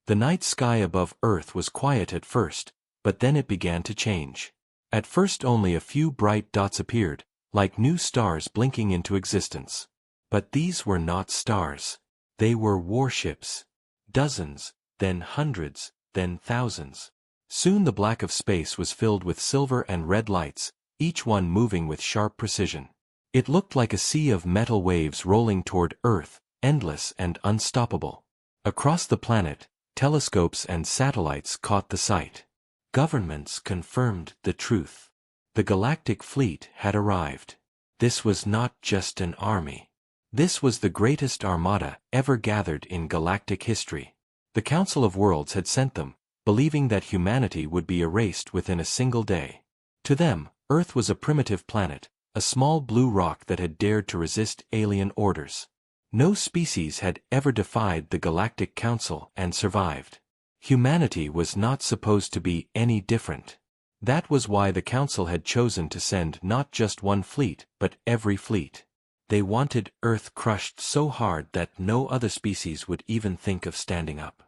The night sky above Earth was quiet at first, but then it began to change. At first only a few bright dots appeared, like new stars blinking into existence. But these were not stars. They were warships. Dozens, then hundreds, then thousands. Soon the black of space was filled with silver and red lights, each one moving with sharp precision. It looked like a sea of metal waves rolling toward Earth, endless and unstoppable. Across the planet, telescopes and satellites caught the sight. Governments confirmed the truth. The Galactic fleet had arrived. This was not just an army. This was the greatest armada ever gathered in galactic history. The Council of Worlds had sent them, believing that humanity would be erased within a single day. To them, Earth was a primitive planet, a small blue rock that had dared to resist alien orders. No species had ever defied the Galactic Council and survived. Humanity was not supposed to be any different. That was why the Council had chosen to send not just one fleet, but every fleet. They wanted Earth crushed so hard that no other species would even think of standing up.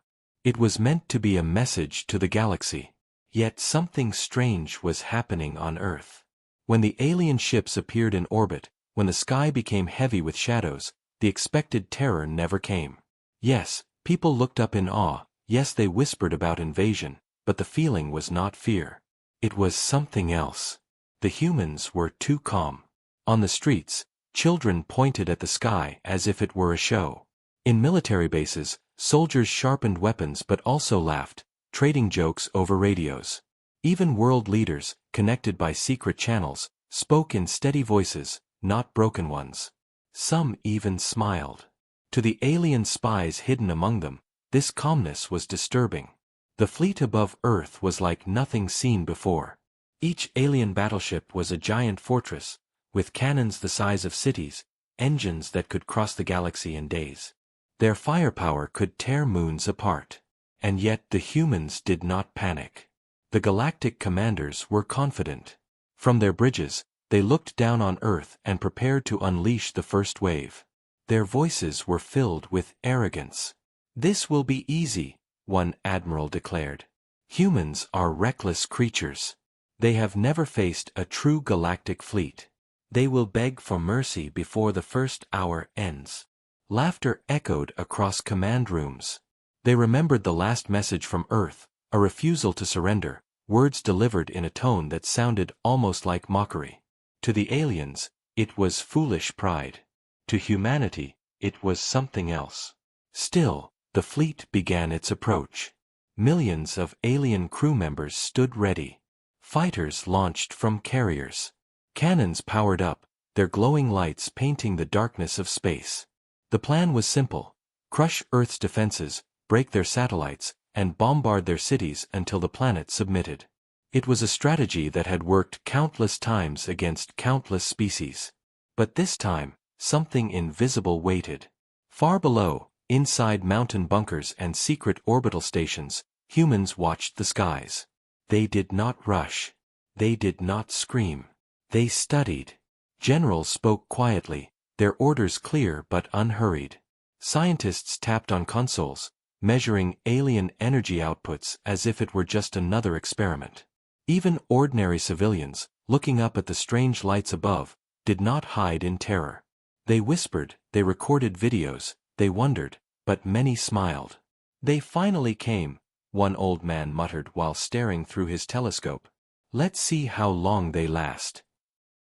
It was meant to be a message to the galaxy. Yet something strange was happening on Earth. When the alien ships appeared in orbit, when the sky became heavy with shadows, the expected terror never came. Yes, people looked up in awe, yes they whispered about invasion, but the feeling was not fear. It was something else. The humans were too calm. On the streets, children pointed at the sky as if it were a show. In military bases, soldiers sharpened weapons but also laughed, trading jokes over radios. Even world leaders, connected by secret channels, spoke in steady voices, not broken ones. Some even smiled. To the alien spies hidden among them, this calmness was disturbing. The fleet above Earth was like nothing seen before. Each alien battleship was a giant fortress, with cannons the size of cities, engines that could cross the galaxy in days. Their firepower could tear moons apart. And yet the humans did not panic. The galactic commanders were confident. From their bridges, they looked down on Earth and prepared to unleash the first wave. Their voices were filled with arrogance. "This will be easy," one admiral declared. "Humans are reckless creatures. They have never faced a true galactic fleet. They will beg for mercy before the first hour ends." Laughter echoed across command rooms. They remembered the last message from Earth, a refusal to surrender, words delivered in a tone that sounded almost like mockery. To the aliens, it was foolish pride. To humanity, it was something else. Still, the fleet began its approach. Millions of alien crew members stood ready. Fighters launched from carriers. Cannons powered up, their glowing lights painting the darkness of space. The plan was simple: crush Earth's defenses, break their satellites, and bombard their cities until the planet submitted. It was a strategy that had worked countless times against countless species. But this time, something invisible waited. Far below, inside mountain bunkers and secret orbital stations, humans watched the skies. They did not rush. They did not scream. They studied. Generals spoke quietly, their orders clear but unhurried. Scientists tapped on consoles, measuring alien energy outputs as if it were just another experiment. Even ordinary civilians, looking up at the strange lights above, did not hide in terror. They whispered, they recorded videos, they wondered, but many smiled. "They finally came," one old man muttered while staring through his telescope. "Let's see how long they last."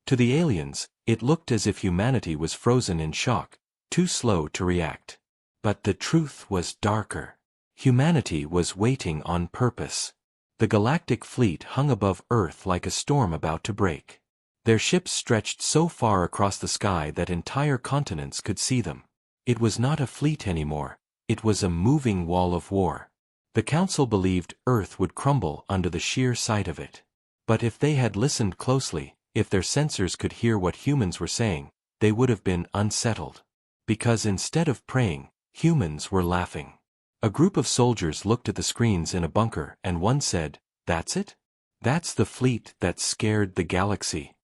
To the aliens, it looked as if humanity was frozen in shock, too slow to react. But the truth was darker. Humanity was waiting on purpose. The galactic fleet hung above Earth like a storm about to break. Their ships stretched so far across the sky that entire continents could see them. It was not a fleet anymore, it was a moving wall of war. The Council believed Earth would crumble under the sheer sight of it. But if they had listened closely, if their sensors could hear what humans were saying, they would have been unsettled. Because instead of praying, humans were laughing. A group of soldiers looked at the screens in a bunker and one said, "That's it? That's the fleet that scared the galaxy."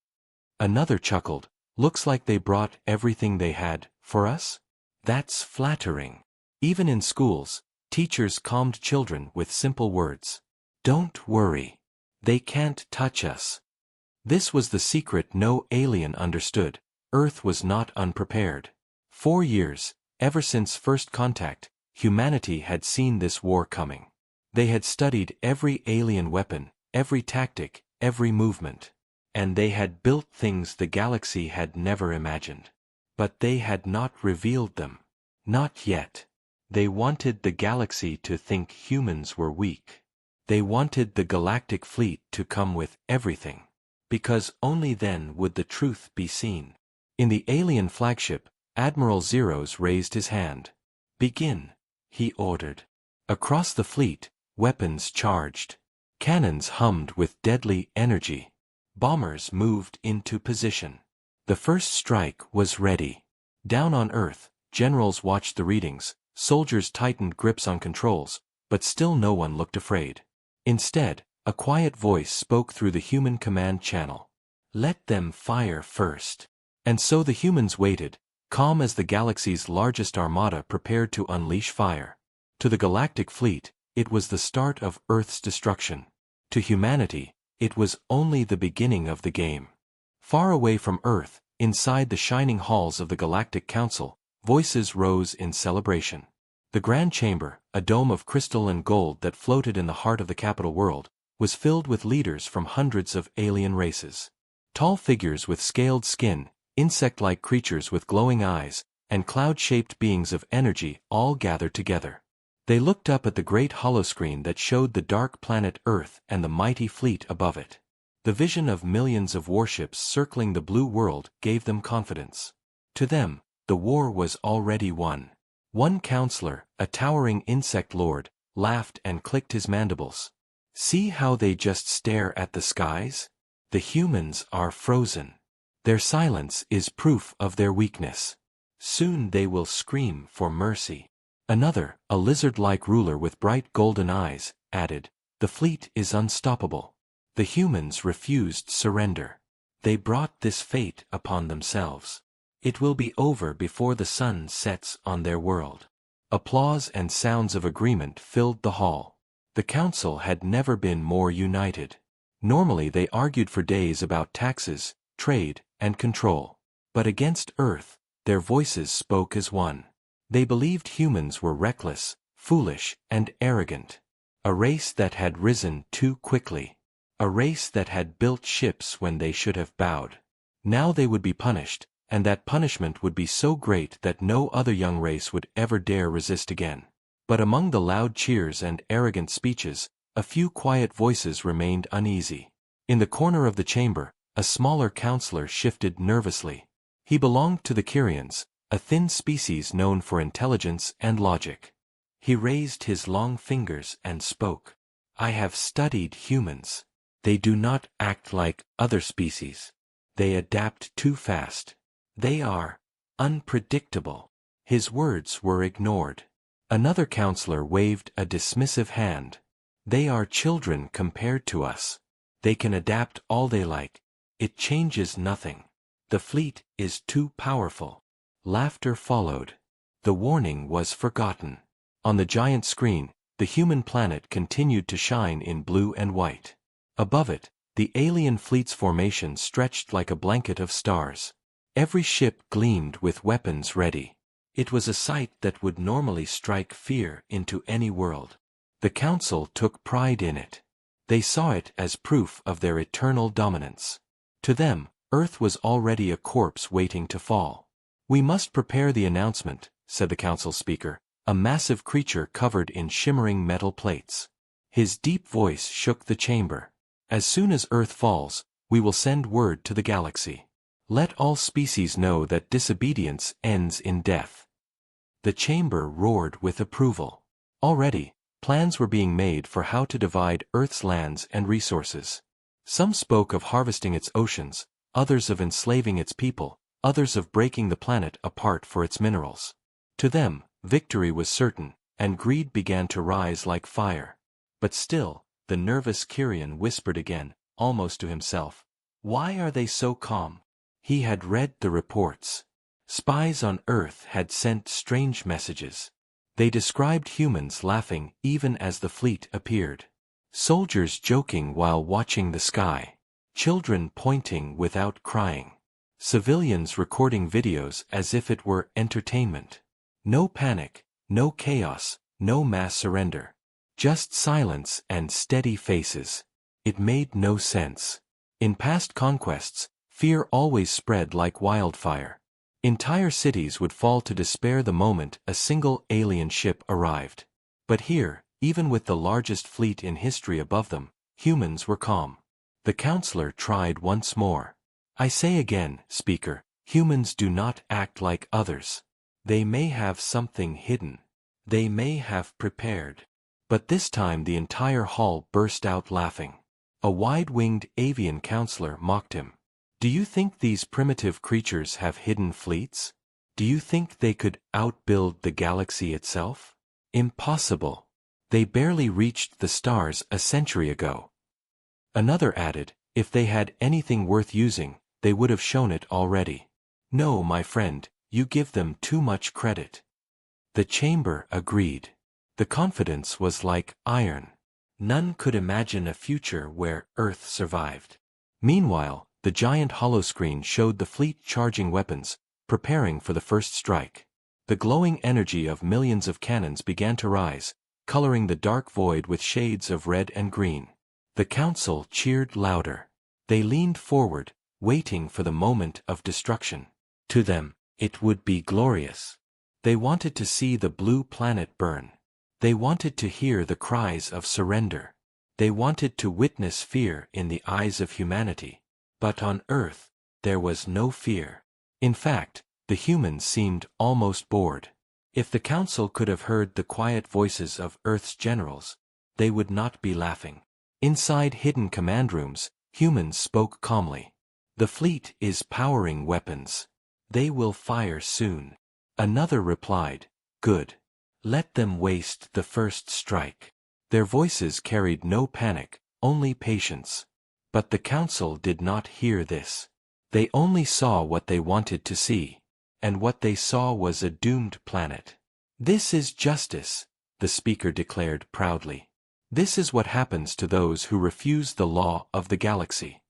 Another chuckled, "Looks like they brought everything they had, for us?" That's flattering. Even in schools, Teachers calmed children with simple words. Don't worry. They can't touch us. This was the secret no alien understood. Earth was not unprepared. 4 years, ever since first contact, humanity had seen this war coming. They had studied every alien weapon, every tactic, every movement. And they had built things the galaxy had never imagined. But they had not revealed them. Not yet. They wanted the galaxy to think humans were weak. They wanted the galactic fleet to come with everything. Because only then would the truth be seen. In the alien flagship, Admiral Zeros raised his hand. Begin, he ordered. Across the fleet, weapons charged. Cannons hummed with deadly energy. Bombers moved into position. The first strike was ready. Down on Earth, generals watched the readings, soldiers tightened grips on controls, but still no one looked afraid. Instead, a quiet voice spoke through the human command channel. Let them fire first. And so the humans waited, calm as the galaxy's largest armada prepared to unleash fire. To the galactic fleet, it was the start of Earth's destruction. To humanity, it was only the beginning of the game. Far away from Earth, inside the shining halls of the Galactic Council, voices rose in celebration. The Grand Chamber, a dome of crystal and gold that floated in the heart of the capital world, was filled with leaders from hundreds of alien races. Tall figures with scaled skin, insect-like creatures with glowing eyes, and cloud-shaped beings of energy all gathered together. They looked up at the great holoscreen that showed the dark planet Earth and the mighty fleet above it. The vision of millions of warships circling the blue world gave them confidence. To them, the war was already won. One counselor, a towering insect lord, laughed and clicked his mandibles. See how they just stare at the skies? The humans are frozen. Their silence is proof of their weakness. Soon they will scream for mercy. Another, a lizard-like ruler with bright golden eyes, added, the fleet is unstoppable. The humans refused surrender. They brought this fate upon themselves. It will be over before the sun sets on their world. Applause and sounds of agreement filled the hall. The council had never been more united. Normally they argued for days about taxes, trade, and control. But against Earth, their voices spoke as one. They believed humans were reckless, foolish, and arrogant. A race that had risen too quickly. A race that had built ships when they should have bowed. Now they would be punished, and that punishment would be so great that no other young race would ever dare resist again. But among the loud cheers and arrogant speeches, a few quiet voices remained uneasy. In the corner of the chamber, a smaller counselor shifted nervously. He belonged to the Kyrians, a thin species known for intelligence and logic. He raised his long fingers and spoke. I have studied humans. They do not act like other species. They adapt too fast. They are unpredictable. His words were ignored. Another counselor waved a dismissive hand. They are children compared to us. They can adapt all they like. It changes nothing. The fleet is too powerful. Laughter followed. The warning was forgotten. On the giant screen, the human planet continued to shine in blue and white. Above it, the alien fleet's formation stretched like a blanket of stars. Every ship gleamed with weapons ready. It was a sight that would normally strike fear into any world. The council took pride in it. They saw it as proof of their eternal dominance. To them, Earth was already a corpse waiting to fall. We must prepare the announcement, said the council speaker, a massive creature covered in shimmering metal plates. His deep voice shook the chamber. As soon as Earth falls, we will send word to the galaxy. Let all species know that disobedience ends in death. The chamber roared with approval. Already, plans were being made for how to divide Earth's lands and resources. Some spoke of harvesting its oceans, others of enslaving its people, others of breaking the planet apart for its minerals. To them, victory was certain, and greed began to rise like fire. But still, the nervous Kyrian whispered again, almost to himself. Why are they so calm? He had read the reports. Spies on Earth had sent strange messages. They described humans laughing even as the fleet appeared. Soldiers joking while watching the sky. Children pointing without crying. Civilians recording videos as if it were entertainment. No panic, no chaos, no mass surrender. Just silence and steady faces. It made no sense. In past conquests, fear always spread like wildfire. Entire cities would fall to despair the moment a single alien ship arrived. But here, even with the largest fleet in history above them, humans were calm. The counselor tried once more. I say again, Speaker, humans do not act like others. They may have something hidden. They may have prepared. But this time the entire hall burst out laughing. A wide-winged avian counselor mocked him. Do you think these primitive creatures have hidden fleets? Do you think they could outbuild the galaxy itself? Impossible. They barely reached the stars a century ago. Another added, if they had anything worth using, they would have shown it already. No, my friend, you give them too much credit. The chamber agreed. The confidence was like iron. None could imagine a future where Earth survived. Meanwhile, the giant holoscreen showed the fleet charging weapons, preparing for the first strike. The glowing energy of millions of cannons began to rise, coloring the dark void with shades of red and green. The council cheered louder. They leaned forward, waiting for the moment of destruction. To them, it would be glorious. They wanted to see the blue planet burn. They wanted to hear the cries of surrender. They wanted to witness fear in the eyes of humanity. But on Earth, there was no fear. In fact, the humans seemed almost bored. If the council could have heard the quiet voices of Earth's generals, they would not be laughing. Inside hidden command rooms, humans spoke calmly. The fleet is powering weapons. They will fire soon. Another replied, good. Let them waste the first strike. Their voices carried no panic, only patience. But the council did not hear this. They only saw what they wanted to see. And what they saw was a doomed planet. This is justice, the speaker declared proudly. This is what happens to those who refuse the law of the galaxy.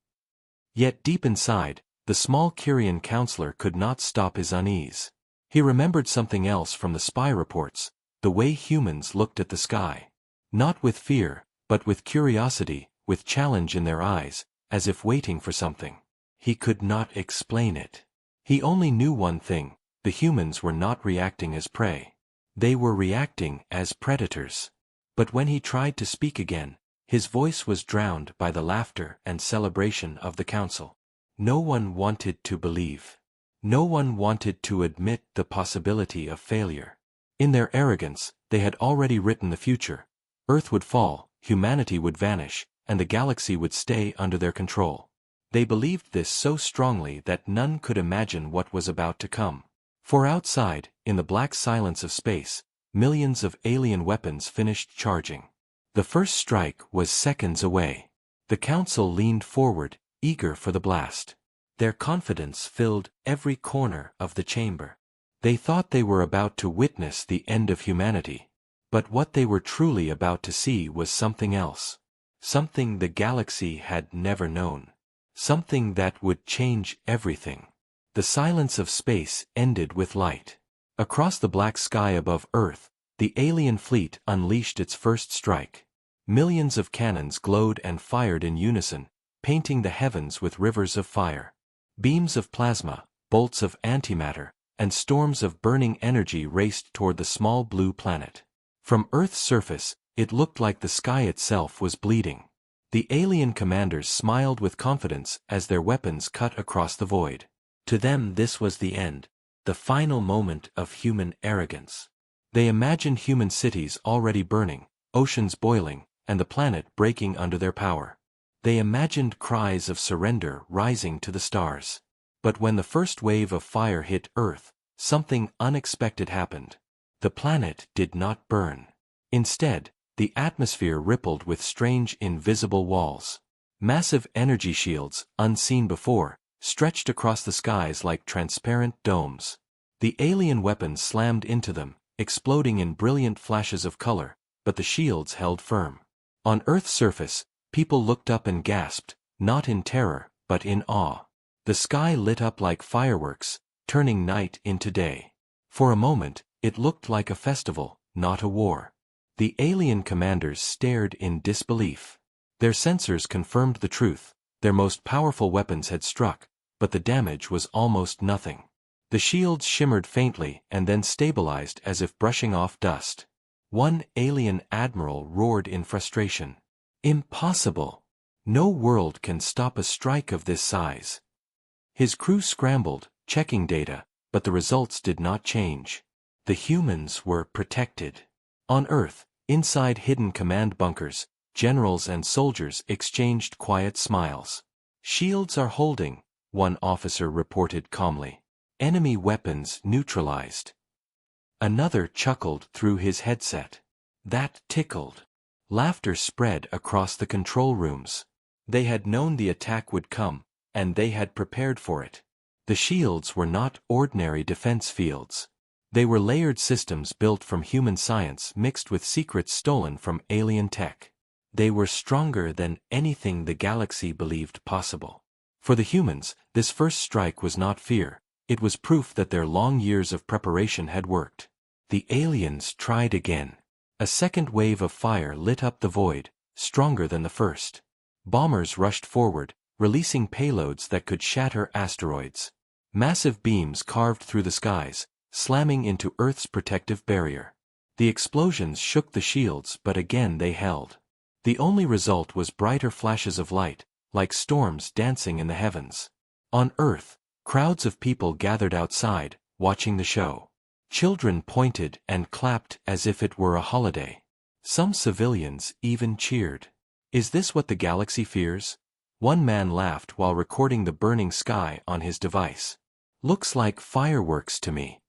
Yet deep inside, the small Kyrian counselor could not stop his unease. He remembered something else from the spy reports, the way humans looked at the sky. Not with fear, but with curiosity, with challenge in their eyes, as if waiting for something. He could not explain it. He only knew one thing, the humans were not reacting as prey. They were reacting as predators. But when he tried to speak again, his voice was drowned by the laughter and celebration of the council. No one wanted to believe. No one wanted to admit the possibility of failure. In their arrogance, they had already written the future. Earth would fall, humanity would vanish, and the galaxy would stay under their control. They believed this so strongly that none could imagine what was about to come. For outside, in the black silence of space, millions of alien weapons finished charging. The first strike was seconds away. The council leaned forward, eager for the blast. Their confidence filled every corner of the chamber. They thought they were about to witness the end of humanity. But what they were truly about to see was something else. Something the galaxy had never known. Something that would change everything. The silence of space ended with light. Across the black sky above Earth, the alien fleet unleashed its first strike. Millions of cannons glowed and fired in unison, painting the heavens with rivers of fire. Beams of plasma, bolts of antimatter, and storms of burning energy raced toward the small blue planet. From Earth's surface, it looked like the sky itself was bleeding. The alien commanders smiled with confidence as their weapons cut across the void. To them this was the end, the final moment of human arrogance. They imagined human cities already burning, oceans boiling, and the planet breaking under their power. They imagined cries of surrender rising to the stars. But when the first wave of fire hit Earth, something unexpected happened. The planet did not burn. Instead, the atmosphere rippled with strange invisible walls. Massive energy shields, unseen before, stretched across the skies like transparent domes. The alien weapons slammed into them, exploding in brilliant flashes of color, but the shields held firm. On Earth's surface, people looked up and gasped, not in terror, but in awe. The sky lit up like fireworks, turning night into day. For a moment, it looked like a festival, not a war. The alien commanders stared in disbelief. Their sensors confirmed the truth. Their most powerful weapons had struck, but the damage was almost nothing. The shields shimmered faintly and then stabilized as if brushing off dust. One alien admiral roared in frustration. "Impossible! No world can stop a strike of this size." His crew scrambled, checking data, but the results did not change. The humans were protected. On Earth, inside hidden command bunkers, generals and soldiers exchanged quiet smiles. "Shields are holding," one officer reported calmly. "Enemy weapons neutralized." Another chuckled through his headset. That tickled. Laughter spread across the control rooms. They had known the attack would come, and they had prepared for it. The shields were not ordinary defense fields. They were layered systems built from human science mixed with secrets stolen from alien tech. They were stronger than anything the galaxy believed possible. For the humans, this first strike was not fear. It was proof that their long years of preparation had worked. The aliens tried again. A second wave of fire lit up the void, stronger than the first. Bombers rushed forward, releasing payloads that could shatter asteroids. Massive beams carved through the skies, slamming into Earth's protective barrier. The explosions shook the shields, but again they held. The only result was brighter flashes of light, like storms dancing in the heavens. On Earth, crowds of people gathered outside, watching the show. Children pointed and clapped as if it were a holiday. Some civilians even cheered. "Is this what the galaxy fears?" One man laughed while recording the burning sky on his device. "Looks like fireworks to me."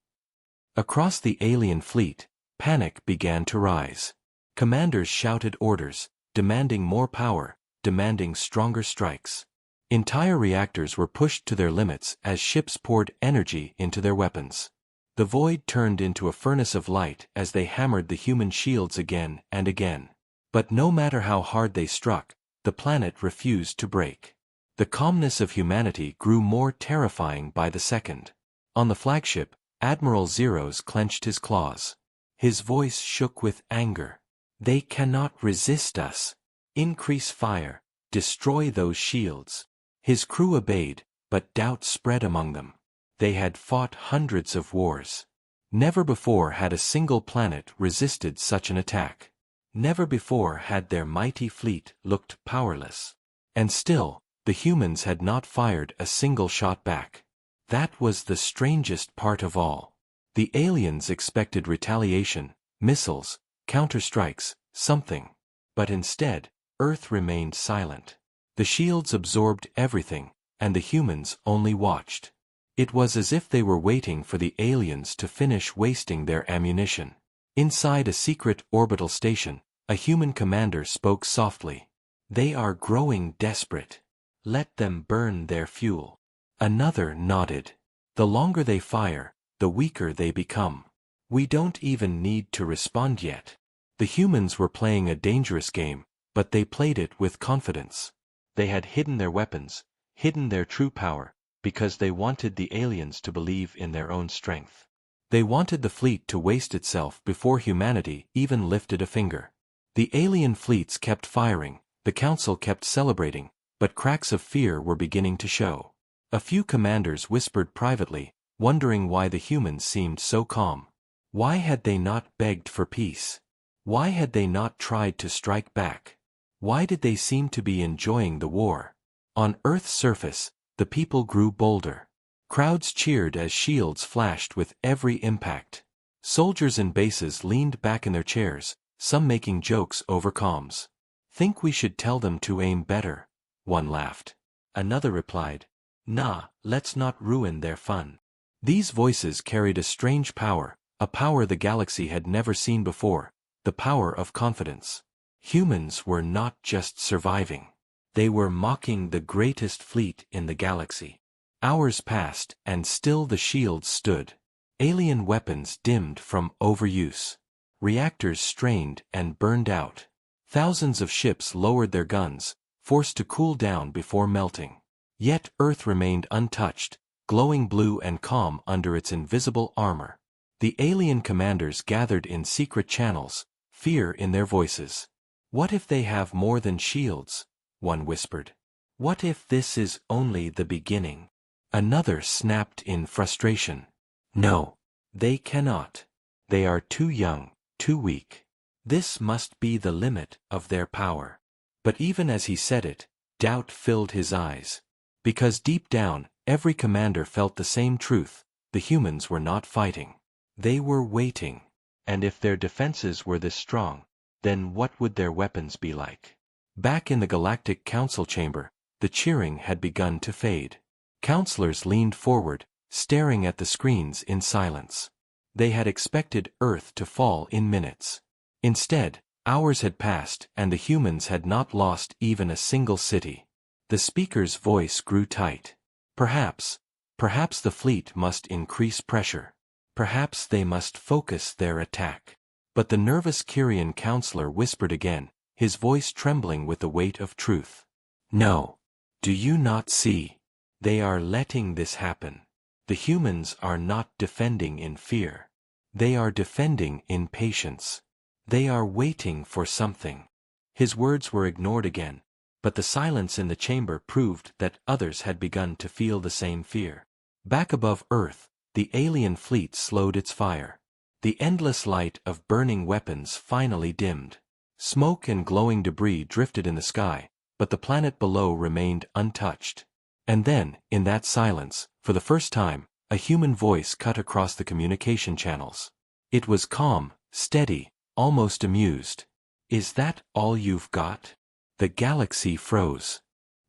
Across the alien fleet, panic began to rise. Commanders shouted orders, demanding more power, demanding stronger strikes. Entire reactors were pushed to their limits as ships poured energy into their weapons. The void turned into a furnace of light as they hammered the human shields again and again. But no matter how hard they struck, the planet refused to break. The calmness of humanity grew more terrifying by the second. On the flagship, Admiral Zeros clenched his claws. His voice shook with anger. "They cannot resist us. Increase fire. Destroy those shields." His crew obeyed, but doubt spread among them. They had fought hundreds of wars. Never before had a single planet resisted such an attack. Never before had their mighty fleet looked powerless. And still, the humans had not fired a single shot back. That was the strangest part of all. The aliens expected retaliation, missiles, counterstrikes, something. But instead, Earth remained silent. The shields absorbed everything, and the humans only watched. It was as if they were waiting for the aliens to finish wasting their ammunition. Inside a secret orbital station, a human commander spoke softly. "They are growing desperate. Let them burn their fuel." Another nodded. "The longer they fire, the weaker they become. We don't even need to respond yet." The humans were playing a dangerous game, but they played it with confidence. They had hidden their weapons, hidden their true power, because they wanted the aliens to believe in their own strength. They wanted the fleet to waste itself before humanity even lifted a finger. The alien fleets kept firing, the council kept celebrating, but cracks of fear were beginning to show. A few commanders whispered privately, wondering why the humans seemed so calm. Why had they not begged for peace? Why had they not tried to strike back? Why did they seem to be enjoying the war? On Earth's surface, the people grew bolder. Crowds cheered as shields flashed with every impact. Soldiers in bases leaned back in their chairs, some making jokes over comms. "Think we should tell them to aim better?" One laughed. Another replied, "Nah, let's not ruin their fun." These voices carried a strange power, a power the galaxy had never seen before, the power of confidence. Humans were not just surviving. They were mocking the greatest fleet in the galaxy. Hours passed, and still the shields stood. Alien weapons dimmed from overuse. Reactors strained and burned out. Thousands of ships lowered their guns, forced to cool down before melting. Yet Earth remained untouched, glowing blue and calm under its invisible armor. The alien commanders gathered in secret channels, fear in their voices. "What if they have more than shields?" one whispered. "What if this is only the beginning?" Another snapped in frustration. "No. They cannot. They are too young, too weak. This must be the limit of their power." But even as he said it, doubt filled his eyes. Because deep down, every commander felt the same truth: the humans were not fighting. They were waiting. And if their defenses were this strong, then what would their weapons be like? Back in the Galactic Council chamber, the cheering had begun to fade. Counselors leaned forward, staring at the screens in silence. They had expected Earth to fall in minutes. Instead, hours had passed and the humans had not lost even a single city. The speaker's voice grew tight. Perhaps the fleet must increase pressure. Perhaps they must focus their attack. But the nervous Kyrian counselor whispered again, his voice trembling with the weight of truth. "No. Do you not see? They are letting this happen. The humans are not defending in fear. They are defending in patience. They are waiting for something." His words were ignored again, but the silence in the chamber proved that others had begun to feel the same fear. Back above Earth, the alien fleet slowed its fire. The endless light of burning weapons finally dimmed. Smoke and glowing debris drifted in the sky, but the planet below remained untouched. And then, in that silence, for the first time, a human voice cut across the communication channels. It was calm, steady, almost amused. "Is that all you've got?" The galaxy froze.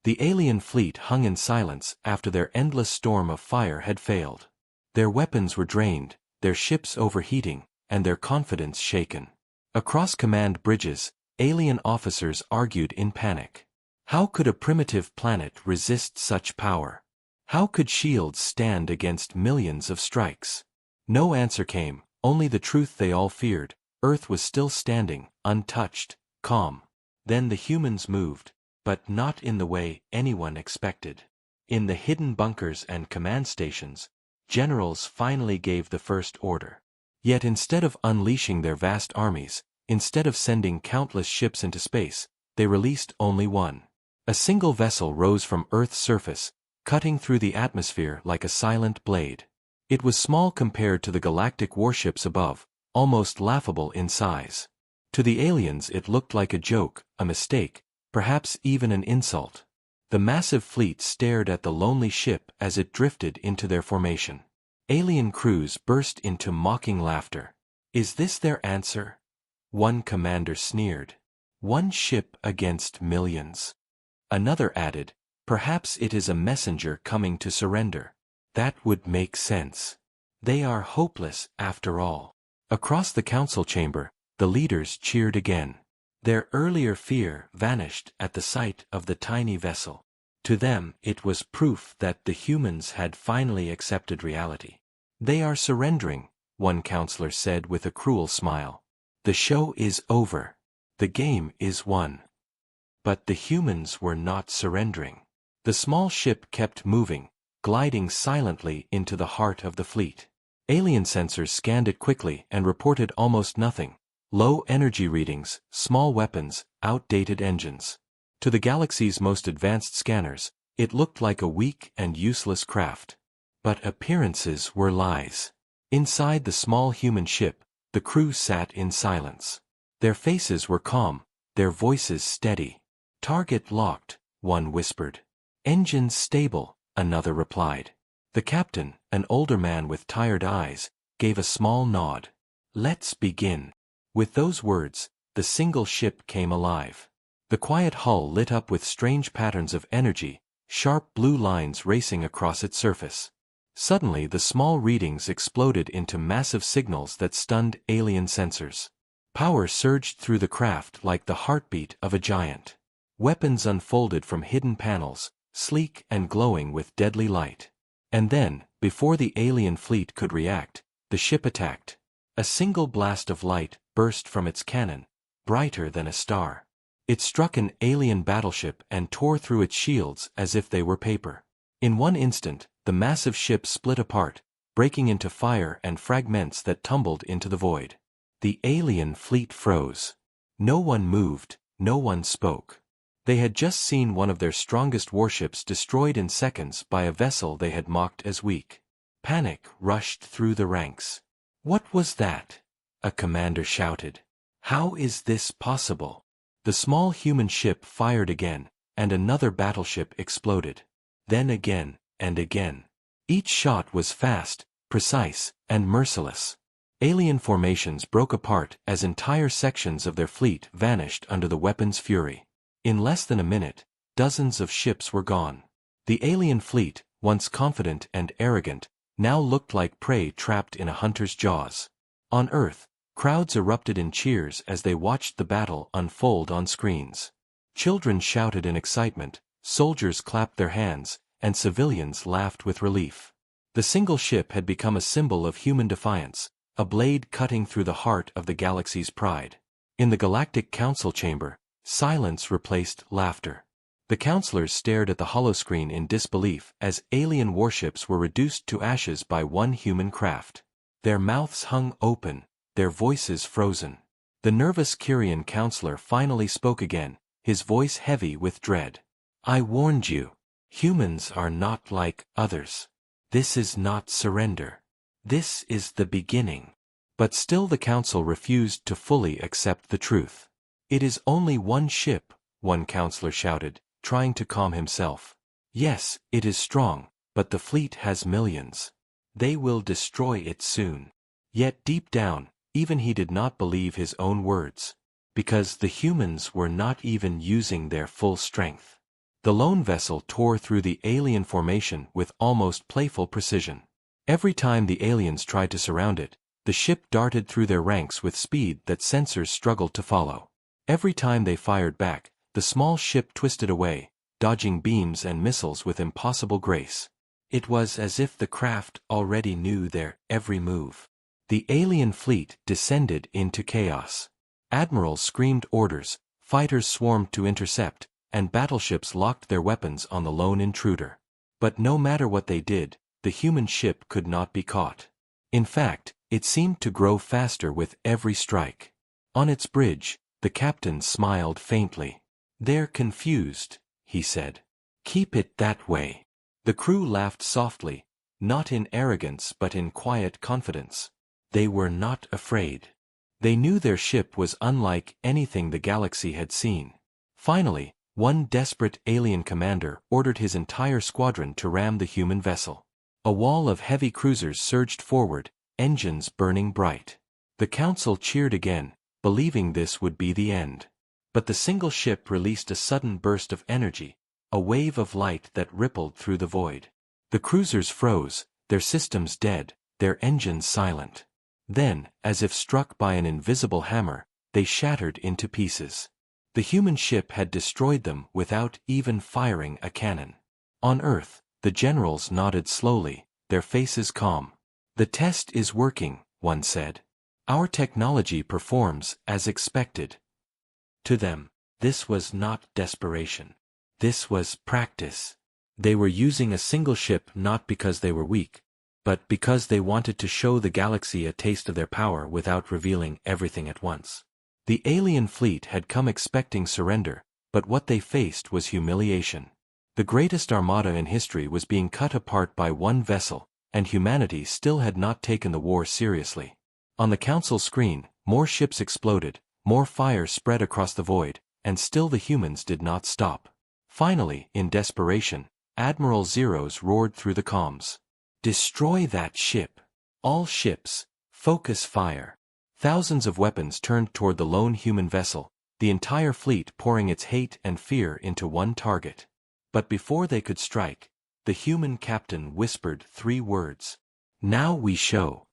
The alien fleet hung in silence after their endless storm of fire had failed. Their weapons were drained, their ships overheating, and their confidence shaken. Across command bridges, alien officers argued in panic. How could a primitive planet resist such power? How could shields stand against millions of strikes? No answer came, only the truth they all feared: Earth was still standing, untouched, calm. Then the humans moved, but not in the way anyone expected. In the hidden bunkers and command stations, generals finally gave the first order. Yet instead of unleashing their vast armies, instead of sending countless ships into space, they released only one. A single vessel rose from Earth's surface, cutting through the atmosphere like a silent blade. It was small compared to the galactic warships above, almost laughable in size. To the aliens it looked like a joke, a mistake, perhaps even an insult. The massive fleet stared at the lonely ship as it drifted into their formation. Alien crews burst into mocking laughter. "Is this their answer?" One commander sneered. "One ship against millions." Another added, "Perhaps it is a messenger coming to surrender." That would make sense. They are hopeless, after all. Across the council chamber, the leaders cheered again. Their earlier fear vanished at the sight of the tiny vessel. To them, it was proof that the humans had finally accepted reality. "They are surrendering," one counselor said with a cruel smile. "The show is over. The game is won." But the humans were not surrendering. The small ship kept moving, gliding silently into the heart of the fleet. Alien sensors scanned it quickly and reported almost nothing. Low energy readings, small weapons, outdated engines. To the galaxy's most advanced scanners, it looked like a weak and useless craft. But appearances were lies. Inside the small human ship, the crew sat in silence. Their faces were calm, their voices steady. "Target locked," one whispered. "Engines stable," another replied. The captain, an older man with tired eyes, gave a small nod. "Let's begin." With those words, the single ship came alive. The quiet hull lit up with strange patterns of energy, sharp blue lines racing across its surface. Suddenly the small readings exploded into massive signals that stunned alien sensors. Power surged through the craft like the heartbeat of a giant. Weapons unfolded from hidden panels, sleek and glowing with deadly light. And then, before the alien fleet could react, the ship attacked. A single blast of light burst from its cannon, brighter than a star. It struck an alien battleship and tore through its shields as if they were paper. In one instant, the massive ship split apart, breaking into fire and fragments that tumbled into the void. The alien fleet froze. No one moved, no one spoke. They had just seen one of their strongest warships destroyed in seconds by a vessel they had mocked as weak. Panic rushed through the ranks. "What was that?" a commander shouted. "How is this possible?" The small human ship fired again, and another battleship exploded. Then again, and again. Each shot was fast, precise, and merciless. Alien formations broke apart as entire sections of their fleet vanished under the weapon's fury. In less than a minute, dozens of ships were gone. The alien fleet, once confident and arrogant, now looked like prey trapped in a hunter's jaws. On Earth, crowds erupted in cheers as they watched the battle unfold on screens. Children shouted in excitement, soldiers clapped their hands, and civilians laughed with relief. The single ship had become a symbol of human defiance, a blade cutting through the heart of the galaxy's pride. In the Galactic Council chamber, silence replaced laughter. The counselors stared at the holoscreen in disbelief as alien warships were reduced to ashes by one human craft. Their mouths hung open, their voices frozen. The nervous Kyrian counselor finally spoke again, his voice heavy with dread. "I warned you. Humans are not like others. This is not surrender. This is the beginning." But still the council refused to fully accept the truth. "It is only one ship," one counselor shouted, trying to calm himself. "Yes, it is strong, but the fleet has millions. They will destroy it soon." Yet deep down, even he did not believe his own words. Because the humans were not even using their full strength. The lone vessel tore through the alien formation with almost playful precision. Every time the aliens tried to surround it, the ship darted through their ranks with speed that sensors struggled to follow. Every time they fired back, the small ship twisted away, dodging beams and missiles with impossible grace. It was as if the craft already knew their every move. The alien fleet descended into chaos. Admirals screamed orders, fighters swarmed to intercept, and battleships locked their weapons on the lone intruder. But no matter what they did, the human ship could not be caught. In fact, it seemed to grow faster with every strike. On its bridge, the captain smiled faintly. "They're confused," he said. "Keep it that way." The crew laughed softly, not in arrogance but in quiet confidence. They were not afraid. They knew their ship was unlike anything the galaxy had seen. Finally, one desperate alien commander ordered his entire squadron to ram the human vessel. A wall of heavy cruisers surged forward, engines burning bright. The council cheered again, believing this would be the end. But the single ship released a sudden burst of energy, a wave of light that rippled through the void. The cruisers froze, their systems dead, their engines silent. Then, as if struck by an invisible hammer, they shattered into pieces. The human ship had destroyed them without even firing a cannon. On Earth, the generals nodded slowly, their faces calm. "The test is working," one said. "Our technology performs as expected." To them, this was not desperation. This was practice. They were using a single ship not because they were weak, but because they wanted to show the galaxy a taste of their power without revealing everything at once. The alien fleet had come expecting surrender, but what they faced was humiliation. The greatest armada in history was being cut apart by one vessel, and humanity still had not taken the war seriously. On the council screen, more ships exploded, more fire spread across the void, and still the humans did not stop. Finally, in desperation, Admiral Zeros roared through the comms. "Destroy that ship! All ships, focus fire!" Thousands of weapons turned toward the lone human vessel, the entire fleet pouring its hate and fear into one target. But before they could strike, the human captain whispered 3 words. "Now we show."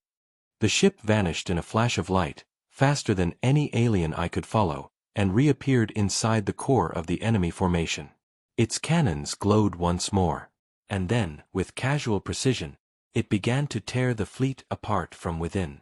The ship vanished in a flash of light, faster than any alien eye could follow, and reappeared inside the core of the enemy formation. Its cannons glowed once more. And then, with casual precision, it began to tear the fleet apart from within.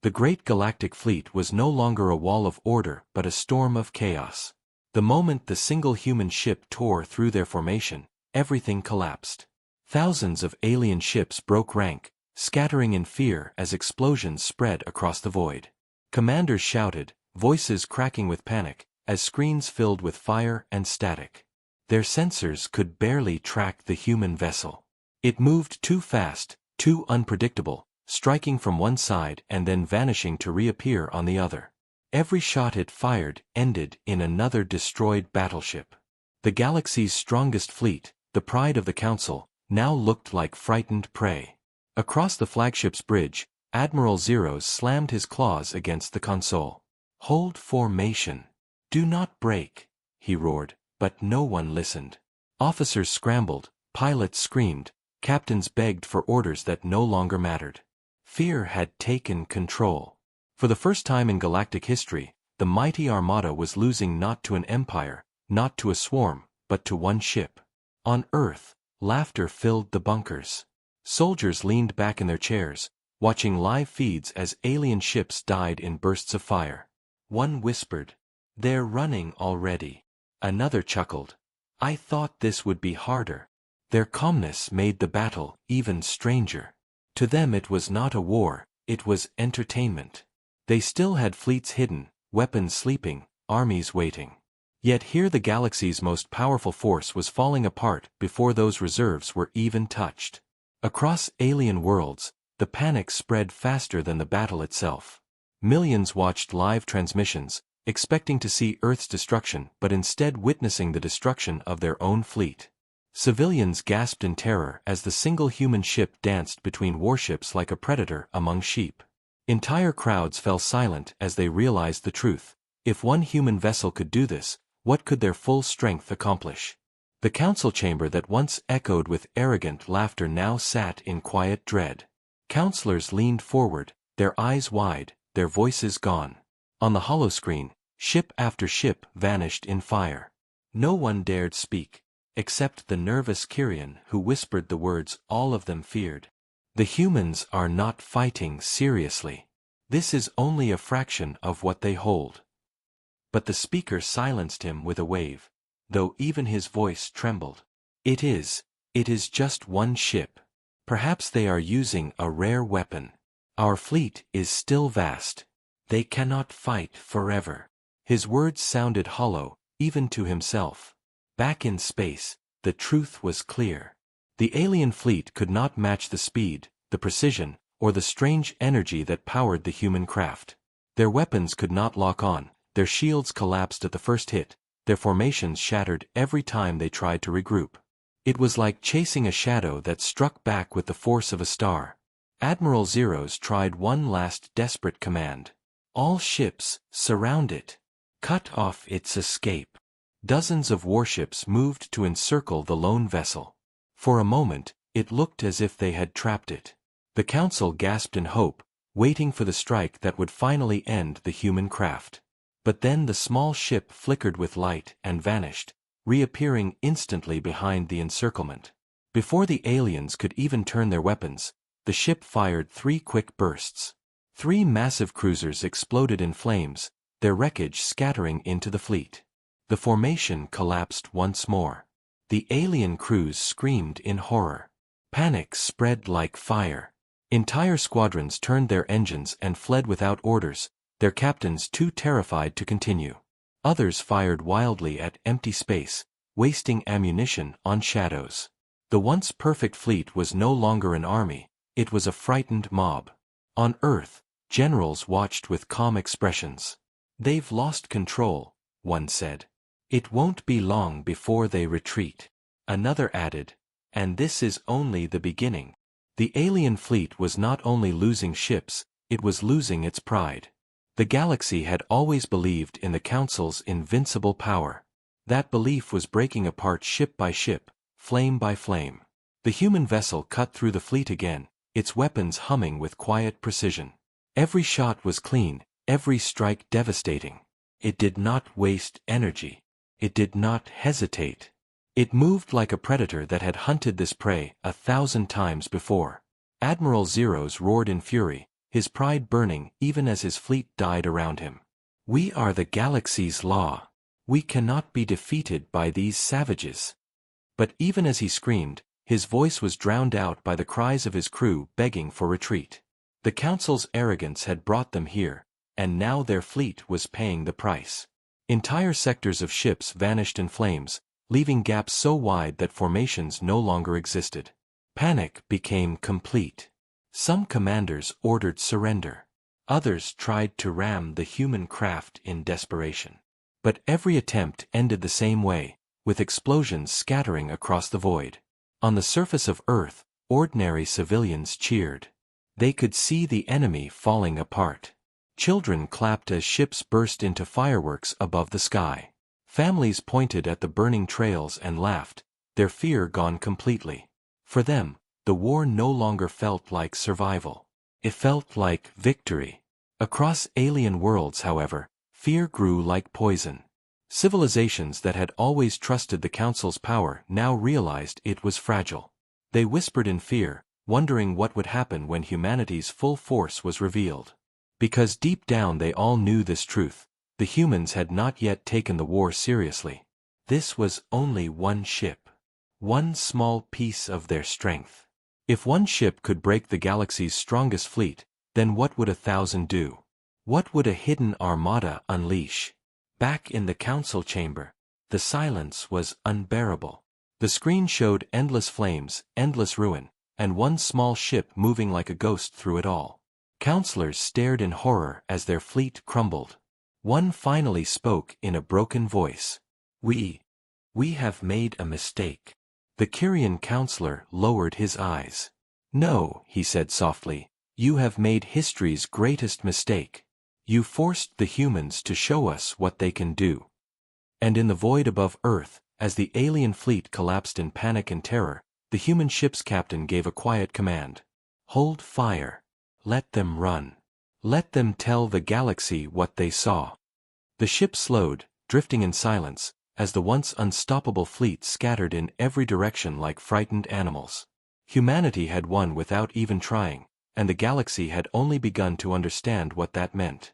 The great galactic fleet was no longer a wall of order but a storm of chaos. The moment the single human ship tore through their formation, everything collapsed. Thousands of alien ships broke rank, scattering in fear as explosions spread across the void. Commanders shouted, voices cracking with panic, as screens filled with fire and static. Their sensors could barely track the human vessel. It moved too fast, too unpredictable, striking from one side and then vanishing to reappear on the other. Every shot it fired ended in another destroyed battleship. The galaxy's strongest fleet, the pride of the Council, now looked like frightened prey. Across the flagship's bridge, Admiral Zeros slammed his claws against the console. "Hold formation. Do not break," he roared, but no one listened. Officers scrambled, pilots screamed, captains begged for orders that no longer mattered. Fear had taken control. For the first time in galactic history, the mighty Armada was losing not to an empire, not to a swarm, but to one ship. On Earth, laughter filled the bunkers. Soldiers leaned back in their chairs, watching live feeds as alien ships died in bursts of fire. One whispered, "They're running already." Another chuckled, "I thought this would be harder." Their calmness made the battle even stranger. To them it was not a war, it was entertainment. They still had fleets hidden, weapons sleeping, armies waiting. Yet here the galaxy's most powerful force was falling apart before those reserves were even touched. Across alien worlds, the panic spread faster than the battle itself. Millions watched live transmissions, expecting to see Earth's destruction but instead witnessing the destruction of their own fleet. Civilians gasped in terror as the single human ship danced between warships like a predator among sheep. Entire crowds fell silent as they realized the truth. If one human vessel could do this, what could their full strength accomplish? The council chamber that once echoed with arrogant laughter now sat in quiet dread. Counselors leaned forward, their eyes wide, their voices gone. On the holoscreen, ship after ship vanished in fire. No one dared speak, except the nervous Kyrian who whispered the words all of them feared. "The humans are not fighting seriously. This is only a fraction of what they hold." But the speaker silenced him with a wave, though even his voice trembled. It is just one ship. Perhaps they are using a rare weapon. Our fleet is still vast. They cannot fight forever." His words sounded hollow, even to himself. Back in space, the truth was clear. The alien fleet could not match the speed, the precision, or the strange energy that powered the human craft. Their weapons could not lock on, their shields collapsed at the first hit, their formations shattered every time they tried to regroup. It was like chasing a shadow that struck back with the force of a star. Admiral Zeros tried one last desperate command. "All ships, surround it. Cut off its escape." Dozens of warships moved to encircle the lone vessel. For a moment, it looked as if they had trapped it. The council gasped in hope, waiting for the strike that would finally end the human craft. But then the small ship flickered with light and vanished, reappearing instantly behind the encirclement. Before the aliens could even turn their weapons, the ship fired 3 quick bursts. 3 massive cruisers exploded in flames, their wreckage scattering into the fleet. The formation collapsed once more. The alien crews screamed in horror. Panic spread like fire. Entire squadrons turned their engines and fled without orders, their captains too terrified to continue. Others fired wildly at empty space, wasting ammunition on shadows. The once perfect fleet was no longer an army, it was a frightened mob. On Earth, generals watched with calm expressions. "They've lost control," one said. "It won't be long before they retreat." Another added, "And this is only the beginning." The alien fleet was not only losing ships, it was losing its pride. The galaxy had always believed in the Council's invincible power. That belief was breaking apart ship by ship, flame by flame. The human vessel cut through the fleet again, its weapons humming with quiet precision. Every shot was clean, every strike devastating. It did not waste energy. It did not hesitate. It moved like a predator that had hunted this prey 1,000 times before. Admiral Zeros roared in fury, his pride burning even as his fleet died around him. "We are the galaxy's law. We cannot be defeated by these savages." But even as he screamed, his voice was drowned out by the cries of his crew begging for retreat. The Council's arrogance had brought them here, and now their fleet was paying the price. Entire sectors of ships vanished in flames, leaving gaps so wide that formations no longer existed. Panic became complete. Some commanders ordered surrender. Others tried to ram the human craft in desperation. But every attempt ended the same way, with explosions scattering across the void. On the surface of Earth, ordinary civilians cheered. They could see the enemy falling apart. Children clapped as ships burst into fireworks above the sky. Families pointed at the burning trails and laughed, their fear gone completely. For them, the war no longer felt like survival. It felt like victory. Across alien worlds, however, fear grew like poison. Civilizations that had always trusted the Council's power now realized it was fragile. They whispered in fear, wondering what would happen when humanity's full force was revealed. Because deep down they all knew this truth, the humans had not yet taken the war seriously. This was only one ship. One small piece of their strength. If one ship could break the galaxy's strongest fleet, then what would 1,000 do? What would a hidden armada unleash? Back in the council chamber, the silence was unbearable. The screen showed endless flames, endless ruin, and one small ship moving like a ghost through it all. Counselors stared in horror as their fleet crumbled. One finally spoke in a broken voice. We have made a mistake." The Kyrian counselor lowered his eyes. "No," he said softly, "you have made history's greatest mistake. You forced the humans to show us what they can do." And in the void above Earth, as the alien fleet collapsed in panic and terror, the human ship's captain gave a quiet command. "Hold fire. Let them run. Let them tell the galaxy what they saw." The ship slowed, drifting in silence, as the once unstoppable fleet scattered in every direction like frightened animals. Humanity had won without even trying, and the galaxy had only begun to understand what that meant.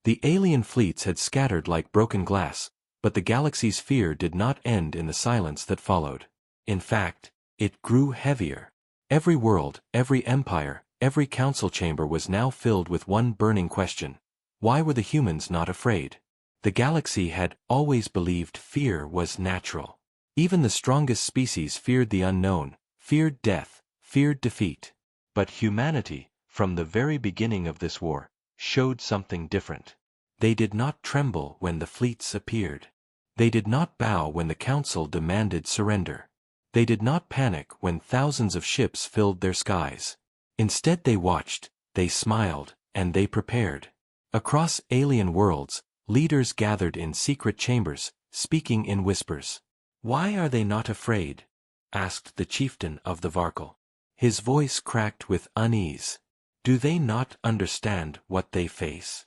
The alien fleets had scattered like broken glass, but the galaxy's fear did not end in the silence that followed. In fact, it grew heavier. Every world, every empire, every council chamber was now filled with one burning question. Why were the humans not afraid? The galaxy had always believed fear was natural. Even the strongest species feared the unknown, feared death, feared defeat. But humanity, from the very beginning of this war, showed something different. They did not tremble when the fleets appeared. They did not bow when the council demanded surrender. They did not panic when thousands of ships filled their skies. Instead they watched, they smiled, and they prepared. Across alien worlds, leaders gathered in secret chambers, speaking in whispers. "Why are they not afraid?" asked the chieftain of the Varkal. His voice cracked with unease. "Do they not understand what they face?"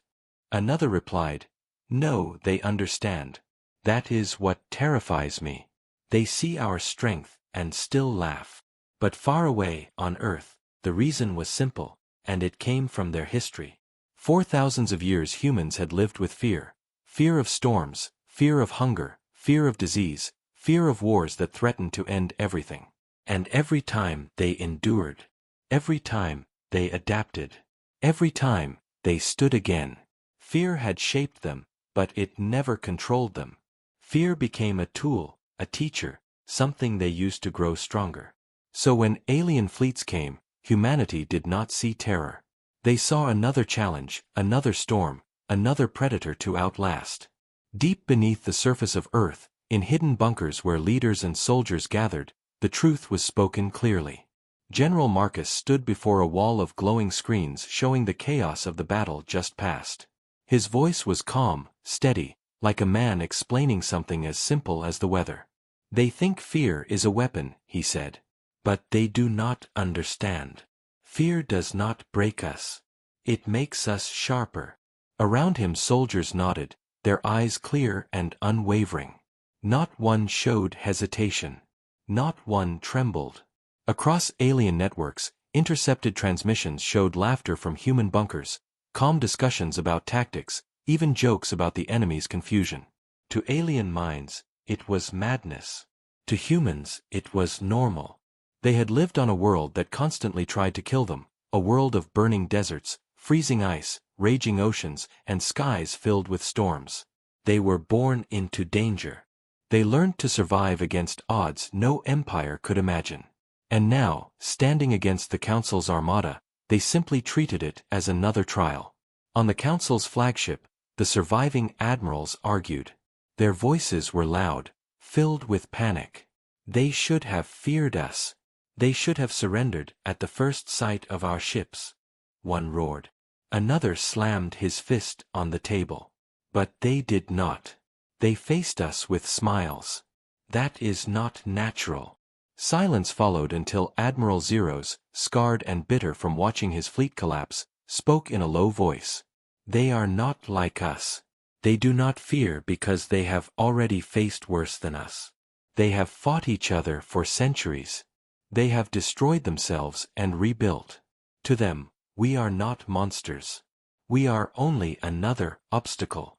Another replied, "No, they understand. That is what terrifies me. They see our strength and still laugh." But far away, on Earth, the reason was simple, and it came from their history. For thousands of years humans had lived with fear. Fear of storms, fear of hunger, fear of disease, fear of wars that threatened to end everything. And every time they endured. Every time they adapted. Every time they stood again. Fear had shaped them, but it never controlled them. Fear became a tool, a teacher, something they used to grow stronger. So when alien fleets came, humanity did not see terror. They saw another challenge, another storm, another predator to outlast. Deep beneath the surface of Earth, in hidden bunkers where leaders and soldiers gathered, the truth was spoken clearly. General Marcus stood before a wall of glowing screens showing the chaos of the battle just past. His voice was calm, steady, like a man explaining something as simple as the weather. "They think fear is a weapon," he said. "But they do not understand. Fear does not break us. It makes us sharper." Around him soldiers nodded, their eyes clear and unwavering. Not one showed hesitation. Not one trembled. Across alien networks, intercepted transmissions showed laughter from human bunkers, calm discussions about tactics, even jokes about the enemy's confusion. To alien minds, it was madness. To humans, it was normal. They had lived on a world that constantly tried to kill them, a world of burning deserts, freezing ice, raging oceans, and skies filled with storms. They were born into danger. They learned to survive against odds no empire could imagine. And now, standing against the Council's armada, they simply treated it as another trial. On the Council's flagship, the surviving admirals argued. Their voices were loud, filled with panic. They should have feared us. They should have surrendered at the first sight of our ships. One roared. Another slammed his fist on the table. But they did not. They faced us with smiles. That is not natural. Silence followed until Admiral Zeros, scarred and bitter from watching his fleet collapse, spoke in a low voice. They are not like us. They do not fear because they have already faced worse than us. They have fought each other for centuries. They have destroyed themselves and rebuilt. To them, we are not monsters. We are only another obstacle.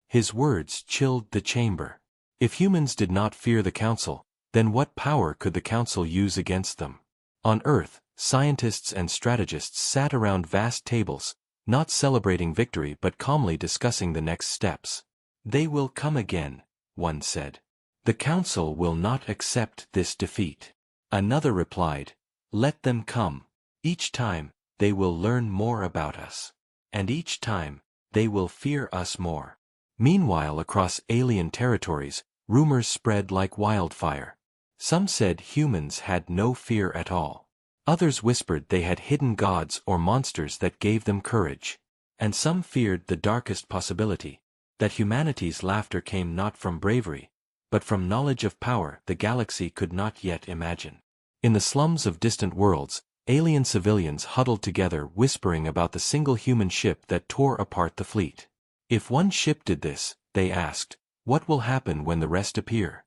His words chilled the chamber. If humans did not fear the Council, then what power could the Council use against them? On Earth, scientists and strategists sat around vast tables, not celebrating victory but calmly discussing the next steps. They will come again, one said. The Council will not accept this defeat. Another replied, let them come. Each time, they will learn more about us. And each time, they will fear us more. Meanwhile, across alien territories, rumors spread like wildfire. Some said humans had no fear at all. Others whispered they had hidden gods or monsters that gave them courage. And some feared the darkest possibility, that humanity's laughter came not from bravery, but from knowledge of power the galaxy could not yet imagine. In the slums of distant worlds, alien civilians huddled together whispering about the single human ship that tore apart the fleet. If one ship did this, they asked, what will happen when the rest appear?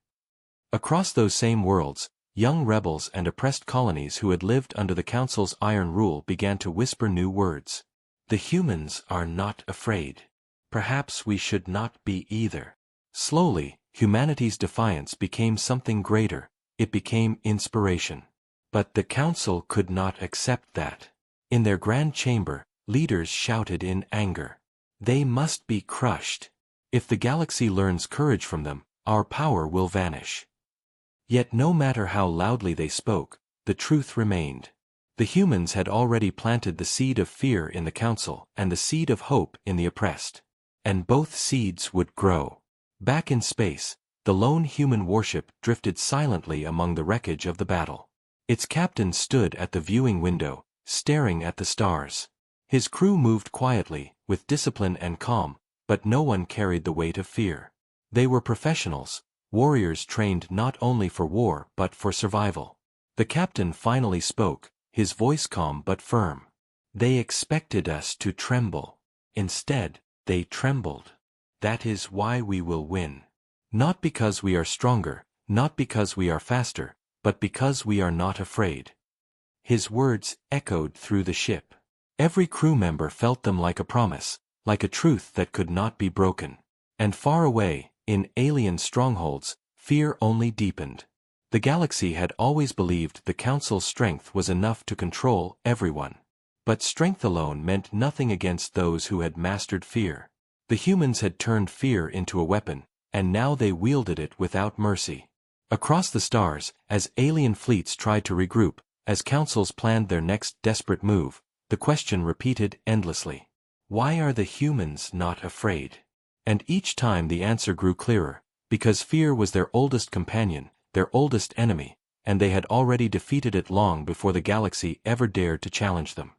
Across those same worlds, young rebels and oppressed colonies who had lived under the Council's iron rule began to whisper new words. The humans are not afraid. Perhaps we should not be either. Slowly, humanity's defiance became something greater. It became inspiration. But the Council could not accept that. In their grand chamber, leaders shouted in anger. They must be crushed. If the galaxy learns courage from them, our power will vanish. Yet no matter how loudly they spoke, the truth remained. The humans had already planted the seed of fear in the Council and the seed of hope in the oppressed. And both seeds would grow. Back in space, the lone human warship drifted silently among the wreckage of the battle. Its captain stood at the viewing window, staring at the stars. His crew moved quietly, with discipline and calm, but no one carried the weight of fear. They were professionals, warriors trained not only for war but for survival. The captain finally spoke, his voice calm but firm. They expected us to tremble. Instead, they trembled. That is why we will win. Not because we are stronger, not because we are faster, but because we are not afraid. His words echoed through the ship. Every crew member felt them like a promise, like a truth that could not be broken. And far away, in alien strongholds, fear only deepened. The galaxy had always believed the Council's strength was enough to control everyone. But strength alone meant nothing against those who had mastered fear. The humans had turned fear into a weapon, and now they wielded it without mercy. Across the stars, as alien fleets tried to regroup, as councils planned their next desperate move, the question repeated endlessly. Why are the humans not afraid? And each time the answer grew clearer, because fear was their oldest companion, their oldest enemy, and they had already defeated it long before the galaxy ever dared to challenge them.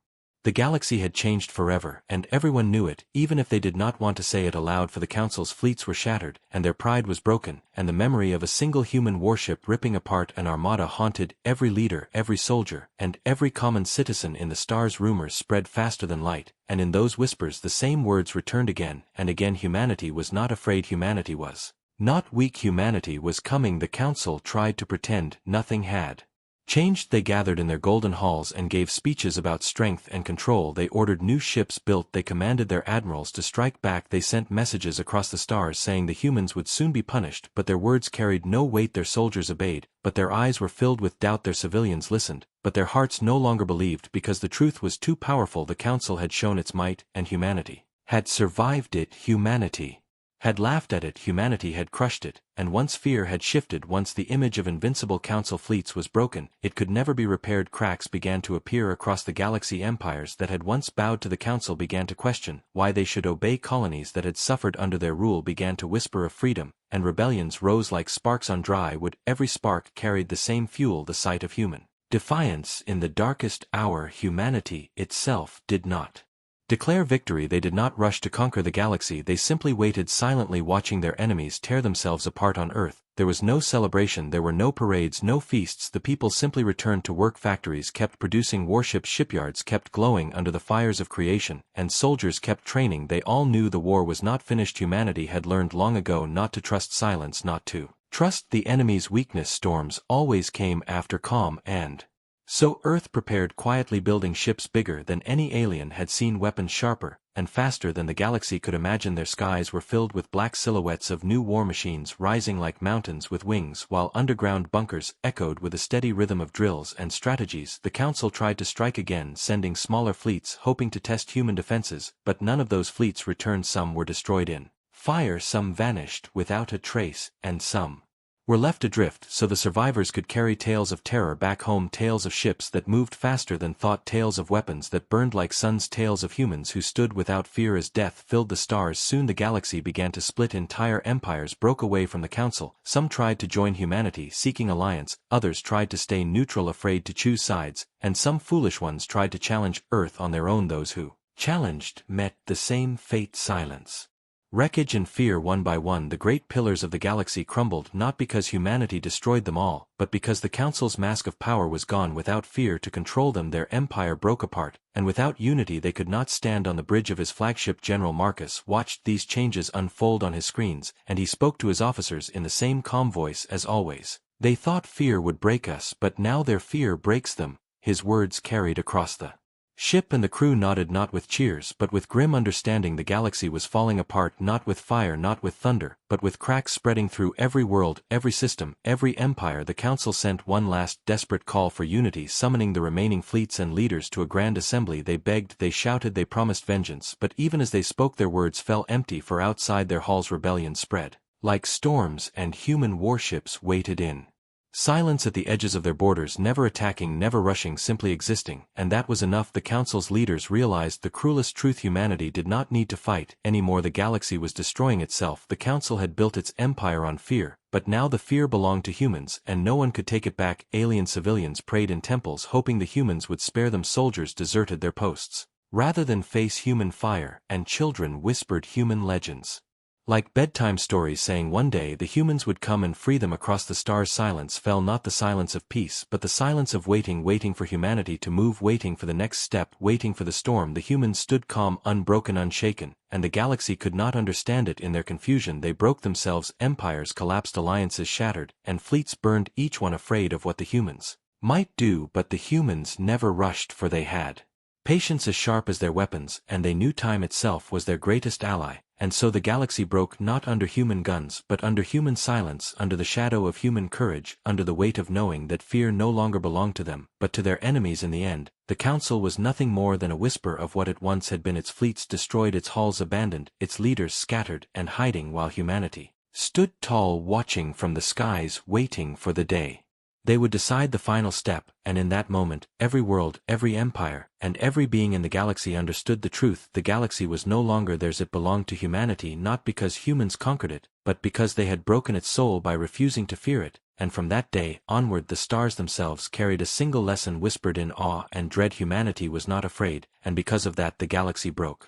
The galaxy had changed forever, and everyone knew it, even if they did not want to say it aloud, for the Council's fleets were shattered, and their pride was broken, and the memory of a single human warship ripping apart an armada haunted every leader, every soldier, and every common citizen in the stars. Rumors spread faster than light, and in those whispers the same words returned again and again. Humanity was not afraid. Humanity was not weak. Humanity was coming. The Council tried to pretend nothing had Changed, they gathered in their golden halls and gave speeches about strength and control. They ordered new ships built. They commanded their admirals to strike back. They sent messages across the stars saying the humans would soon be punished, but their words carried no weight. Their soldiers obeyed, but their eyes were filled with doubt. Their civilians listened, but their hearts no longer believed because the truth was too powerful. The council had shown its might, and humanity had survived it. Humanity had laughed at it. Humanity had crushed it, and once fear had shifted, once the image of invincible council fleets was broken, it could never be repaired. Cracks began to appear across the galaxy. Empires that had once bowed to the council began to question why they should obey. Colonies that had suffered under their rule began to whisper of freedom, and rebellions rose like sparks on dry wood. Every spark carried the same fuel, the sight of human defiance. In the darkest hour, humanity itself did not declare victory. They did not rush to conquer the galaxy. They simply waited silently, watching their enemies tear themselves apart on Earth. There was no celebration, there were no parades, no feasts. The people simply returned to work. Factories kept producing warships, shipyards kept glowing under the fires of creation, and soldiers kept training. They all knew the war was not finished. Humanity had learned long ago not to trust silence, not to trust the enemy's weakness. Storms always came after calm, and so Earth prepared quietly, building ships bigger than any alien had seen, weapons sharper and faster than the galaxy could imagine. Their skies were filled with black silhouettes of new war machines rising like mountains with wings, while underground bunkers echoed with a steady rhythm of drills and strategies. The council tried to strike again, sending smaller fleets, hoping to test human defenses, but none of those fleets returned. Some were destroyed in fire, some vanished without a trace, and some were left adrift so the survivors could carry tales of terror back home, tales of ships that moved faster than thought, tales of weapons that burned like suns, tales of humans who stood without fear as death filled the stars. Soon the galaxy began to split. Entire empires broke away from the council. Some tried to join humanity, seeking alliance, others tried to stay neutral, afraid to choose sides, and some foolish ones tried to challenge Earth on their own. Those who challenged met the same fate: silence, wreckage, and fear. One by one the great pillars of the galaxy crumbled, not because humanity destroyed them all, but because the council's mask of power was gone. Without fear to control them, their empire broke apart, and without unity they could not stand on the bridge of his flagship. General Marcus watched these changes unfold on his screens, and he spoke to his officers in the same calm voice as always. They thought fear would break us, but now their fear breaks them. His words carried across the ship, and the crew nodded, not with cheers but with grim understanding. The galaxy was falling apart, not with fire, not with thunder, but with cracks spreading through every world, every system, every empire. The council sent one last desperate call for unity, summoning the remaining fleets and leaders to a grand assembly. They begged, they shouted, they promised vengeance, but even as they spoke their words fell empty, for outside their halls rebellion spread like storms, and human warships waited in silence at the edges of their borders, never attacking, never rushing, simply existing, and that was enough. The council's leaders realized the cruelest truth: humanity did not need to fight anymore. The galaxy was destroying itself. The council had built its empire on fear, but now the fear belonged to humans, and no one could take it back. Alien civilians prayed in temples, hoping the humans would spare them. Soldiers deserted their posts rather than face human fire, and children whispered human legends like bedtime stories, saying one day the humans would come and free them. Across the stars silence fell, not the silence of peace but the silence of waiting, waiting for humanity to move, waiting for the next step, waiting for the storm. The humans stood calm, unbroken, unshaken, and the galaxy could not understand it. In their confusion they broke themselves, empires collapsed, alliances shattered, and fleets burned, each one afraid of what the humans might do. But the humans never rushed, for they had patience as sharp as their weapons, and they knew time itself was their greatest ally. And so the galaxy broke, not under human guns but under human silence, under the shadow of human courage, under the weight of knowing that fear no longer belonged to them, but to their enemies. In the end, the council was nothing more than a whisper of what it once had been: its fleets destroyed, its halls abandoned, its leaders scattered and hiding, while humanity stood tall, watching from the skies, waiting for the day they would decide the final step. And in that moment, every world, every empire, and every being in the galaxy understood the truth: the galaxy was no longer theirs, it belonged to humanity, not because humans conquered it, but because they had broken its soul by refusing to fear it. And from that day onward the stars themselves carried a single lesson, whispered in awe and dread: humanity was not afraid, and because of that the galaxy broke.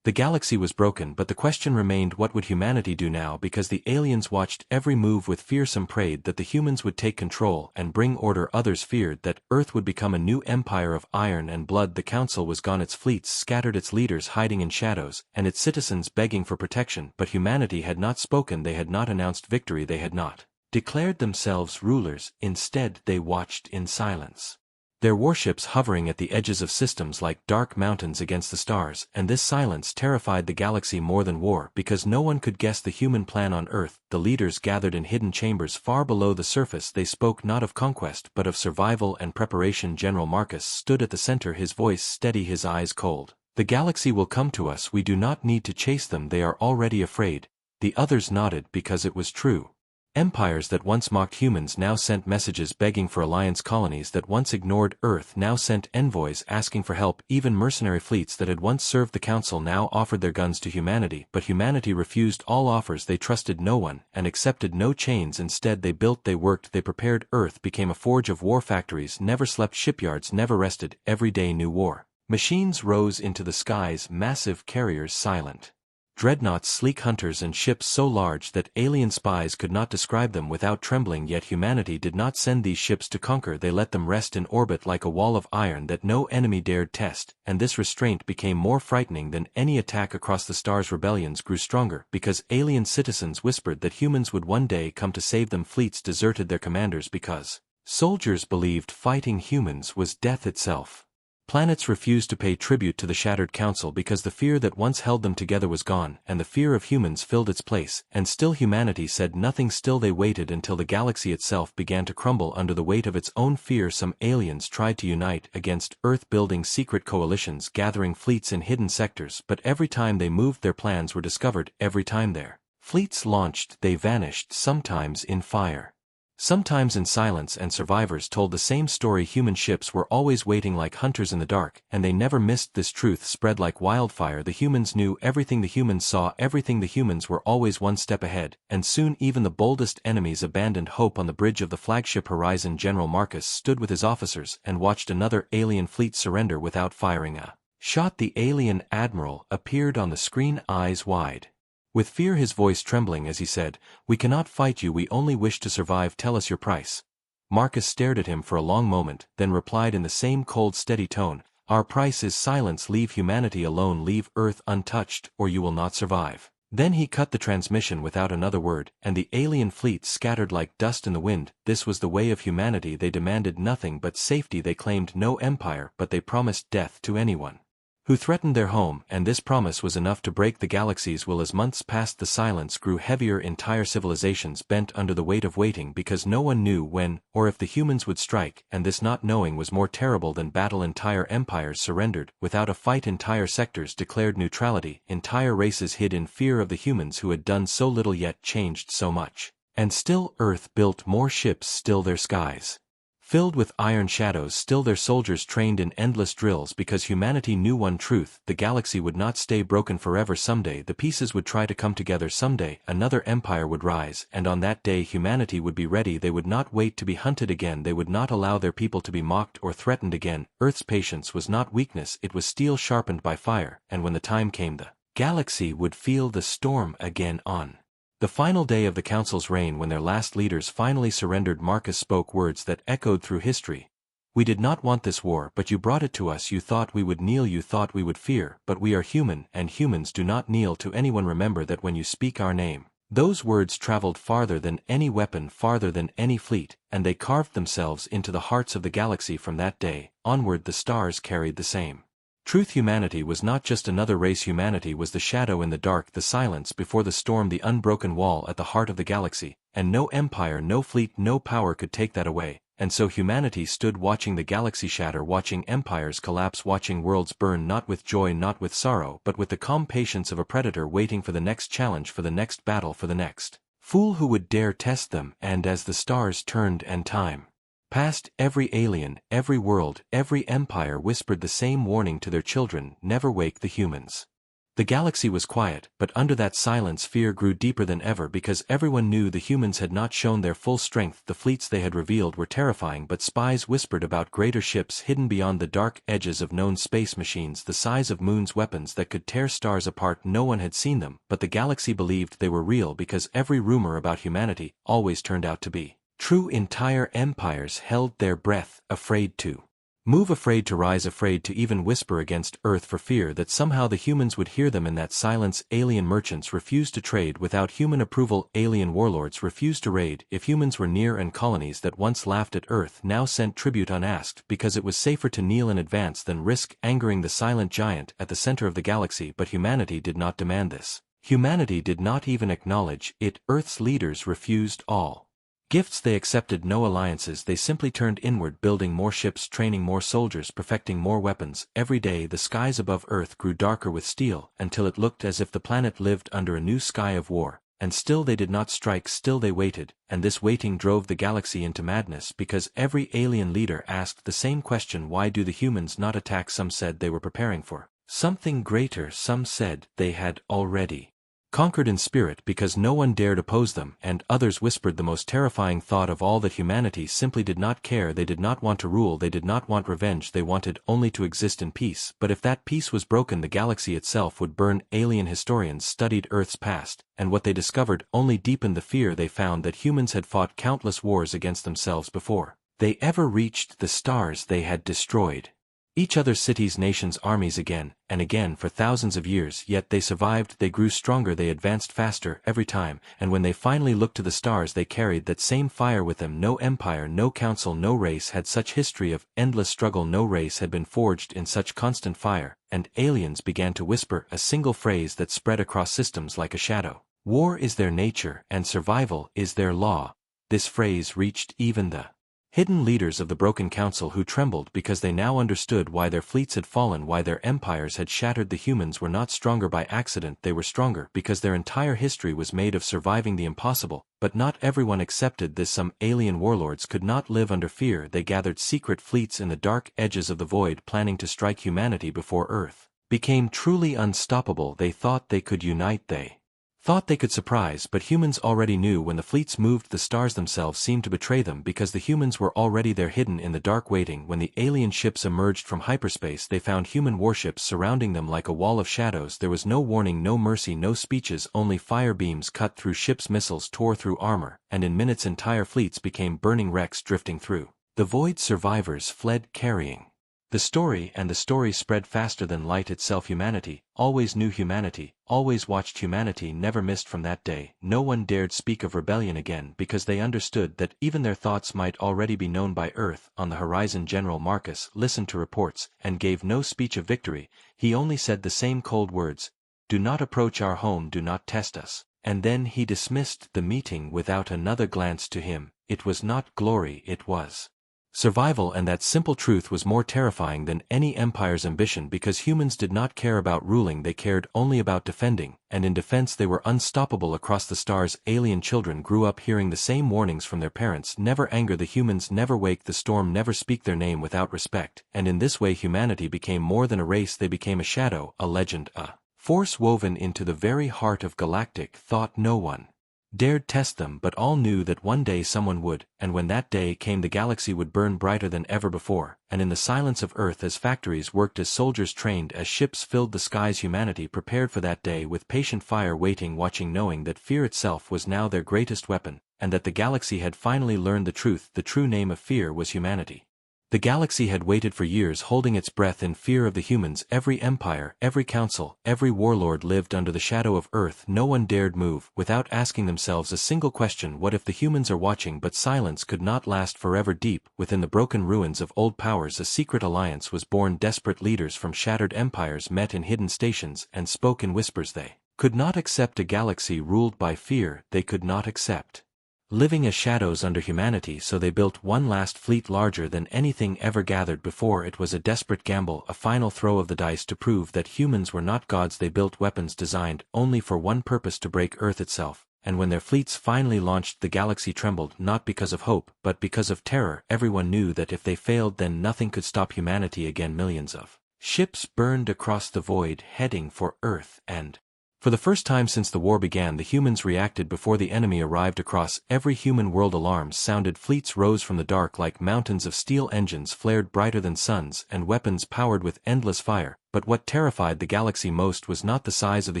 The galaxy was broken, but the question remained: what would humanity do now? Because the aliens watched every move with fear. Some prayed that the humans would take control and bring order, others feared that Earth would become a new empire of iron and blood. The council was gone, its fleets scattered, its leaders hiding in shadows, and its citizens begging for protection. But humanity had not spoken, they had not announced victory, they had not declared themselves rulers. Instead they watched in silence. Their warships hovering at the edges of systems like dark mountains against the stars, and this silence terrified the galaxy more than war because no one could guess the human plan on Earth. The leaders gathered in hidden chambers far below the surface. They spoke not of conquest but of survival and preparation. General Marcus stood at the center, his voice steady, his eyes cold. The galaxy will come to us. We do not need to chase them. They are already afraid. The others nodded because it was true. Empires that once mocked humans now sent messages begging for alliance. Colonies that once ignored Earth now sent envoys asking for help. Even mercenary fleets that had once served the Council now offered their guns to humanity, but humanity refused all offers. They trusted no one, and accepted no chains. Instead they built, they worked, they prepared. Earth became a forge of war. Factories never slept, shipyards never rested. Every day new war machines rose into the skies, massive carriers silent. Dreadnoughts, sleek hunters, and ships so large that alien spies could not describe them without trembling. Yet humanity did not send these ships to conquer. They let them rest in orbit like a wall of iron that no enemy dared test, and this restraint became more frightening than any attack across the stars. Rebellions grew stronger because alien citizens whispered that humans would one day come to save them. Fleets deserted their commanders because soldiers believed fighting humans was death itself. Planets refused to pay tribute to the shattered council because the fear that once held them together was gone, and the fear of humans filled its place, and still humanity said nothing. Still they waited until the galaxy itself began to crumble under the weight of its own fear. Some aliens tried to unite against Earth, building secret coalitions, gathering fleets in hidden sectors, but every time they moved their plans were discovered. Every time their fleets launched, they vanished, sometimes in fire, sometimes in silence, and survivors told the same story. Human ships were always waiting like hunters in the dark, and they never missed. This truth spread like wildfire. The humans knew everything, the humans saw everything, the humans were always one step ahead, and soon even the boldest enemies abandoned hope. On the bridge of the flagship Horizon, General Marcus stood with his officers and watched another alien fleet surrender without firing a shot. The alien admiral appeared on the screen, eyes wide with fear, his voice trembling as he said, "We cannot fight you, we only wish to survive. Tell us your price." Marcus stared at him for a long moment, then replied in the same cold, steady tone, "Our price is silence. Leave humanity alone, leave Earth untouched, or you will not survive." Then he cut the transmission without another word, and the alien fleet scattered like dust in the wind. This was the way of humanity. They demanded nothing but safety. They claimed no empire, but they promised death to anyone who threatened their home, and this promise was enough to break the galaxy's will. As months passed, the silence grew heavier. Entire civilizations bent under the weight of waiting because no one knew when or if the humans would strike, and this not knowing was more terrible than battle. Entire empires surrendered without a fight. Entire sectors declared neutrality. Entire races hid in fear of the humans who had done so little yet changed so much. And still Earth built more ships, still their skies filled with iron shadows, still their soldiers trained in endless drills, because humanity knew one truth: the galaxy would not stay broken forever. Someday the pieces would try to come together. Someday another empire would rise, and on that day humanity would be ready. They would not wait to be hunted again. They would not allow their people to be mocked or threatened again. Earth's patience was not weakness, it was steel sharpened by fire, and when the time came, the galaxy would feel the storm again. On the final day of the Council's reign, when their last leaders finally surrendered, Marcus spoke words that echoed through history. "We did not want this war, but you brought it to us. You thought we would kneel, you thought we would fear, but we are human, and humans do not kneel to anyone. Remember that when you speak our name." Those words traveled farther than any weapon, farther than any fleet, and they carved themselves into the hearts of the galaxy. From that day onward, the stars carried the same truth. Humanity was not just another race. Humanity was the shadow in the dark, the silence before the storm, the unbroken wall at the heart of the galaxy, and no empire, no fleet, no power could take that away. And so humanity stood watching the galaxy shatter, watching empires collapse, watching worlds burn, not with joy, not with sorrow, but with the calm patience of a predator waiting for the next challenge, for the next battle, for the next fool who would dare test them. And as the stars turned and time passed, every alien, every world, every empire whispered the same warning to their children: never wake the humans. The galaxy was quiet, but under that silence fear grew deeper than ever, because everyone knew the humans had not shown their full strength. The fleets they had revealed were terrifying, but spies whispered about greater ships hidden beyond the dark edges of known space, machines the size of moons, weapons that could tear stars apart. No one had seen them, but the galaxy believed they were real, because every rumor about humanity always turned out to be true. Entire empires held their breath, afraid to Move afraid to rise, afraid to even whisper against Earth for fear that somehow the humans would hear them in that silence. Alien merchants refused to trade without human approval. Alien warlords refused to raid if humans were near, and colonies that once laughed at Earth now sent tribute unasked because it was safer to kneel in advance than risk angering the silent giant at the center of the galaxy. But humanity did not demand this. Humanity did not even acknowledge it. Earth's leaders refused all gifts. They accepted no alliances. They simply turned inward, building more ships, training more soldiers, perfecting more weapons. Every day the skies above Earth grew darker with steel, until it looked as if the planet lived under a new sky of war. And still they did not strike, still they waited, and this waiting drove the galaxy into madness, because every alien leader asked the same question: why do the humans not attack? Some said they were preparing for something greater, some said they had already conquered in spirit because no one dared oppose them, and others whispered the most terrifying thought of all, that humanity simply did not care. They did not want to rule, they did not want revenge, they wanted only to exist in peace. But if that peace was broken, the galaxy itself would burn. Alien historians studied Earth's past, and what they discovered only deepened the fear. They found that humans had fought countless wars against themselves before they ever reached the stars. They had destroyed each other's cities, nations, armies again and again for thousands of years, yet they survived. They grew stronger, they advanced faster every time, and when they finally looked to the stars, they carried that same fire with them. No empire, no council, no race had such history of endless struggle. No race had been forged in such constant fire, and aliens began to whisper a single phrase that spread across systems like a shadow: war is their nature, and survival is their law. This phrase reached even the hidden leaders of the broken council, who trembled because they now understood why their fleets had fallen, why their empires had shattered. The humans were not stronger by accident, they were stronger because their entire history was made of surviving the impossible. But not everyone accepted this. Some alien warlords could not live under fear. They gathered secret fleets in the dark edges of the void, planning to strike humanity before Earth became truly unstoppable. They thought they could unite, they thought they could surprise, but humans already knew when the fleets moved. The stars themselves seemed to betray them, because the humans were already there, hidden in the dark, waiting. When the alien ships emerged from hyperspace, they found human warships surrounding them like a wall of shadows. There was no warning, no mercy, no speeches, only fire. Beams cut through ships, missiles tore through armor, and in minutes entire fleets became burning wrecks drifting through the void. Survivors fled carrying the story, and the story spread faster than light itself. Humanity always knew, humanity always watched, humanity never missed. From that day, no one dared speak of rebellion again, because they understood that even their thoughts might already be known by Earth. On the horizon, General Marcus listened to reports and gave no speech of victory. He only said the same cold words: "Do not approach our home, do not test us." And then he dismissed the meeting without another glance. To him, it was not glory, it was survival, and that simple truth was more terrifying than any empire's ambition, because humans did not care about ruling, they cared only about defending, and in defense they were unstoppable. Across the stars, alien children grew up hearing the same warnings from their parents: never anger the humans, never wake the storm, never speak their name without respect. And in this way humanity became more than a race, they became a shadow, a legend, a force woven into the very heart of Galactic. Thought no one dared test them, but all knew that one day someone would, and when that day came, the galaxy would burn brighter than ever before. And in the silence of Earth, as factories worked, as soldiers trained, as ships filled the skies, humanity prepared for that day with patient fire, waiting, watching, knowing that fear itself was now their greatest weapon, and that the galaxy had finally learned the truth. The true name of fear was humanity. The galaxy had waited for years, holding its breath in fear of the humans. Every empire, every council, every warlord lived under the shadow of Earth. No one dared move without asking themselves a single question: what if the humans are watching? But silence could not last forever. Deep within the broken ruins of old powers, a secret alliance was born. Desperate leaders from shattered empires met in hidden stations and spoke in whispers. They could not accept a galaxy ruled by fear. They could not accept living as shadows under humanity, so they built one last fleet, larger than anything ever gathered before. It was a desperate gamble, a final throw of the dice to prove that humans were not gods. They built weapons designed only for one purpose: to break Earth itself. And when their fleets finally launched, the galaxy trembled, not because of hope, but because of terror. Everyone knew that if they failed, then nothing could stop humanity again. Millions of ships burned across the void, heading for Earth, and for the first time since the war began, the humans reacted before the enemy arrived. Across every human world, alarms sounded. Fleets rose from the dark like mountains of steel. Engines flared brighter than suns, and weapons powered with endless fire. But what terrified the galaxy most was not the size of the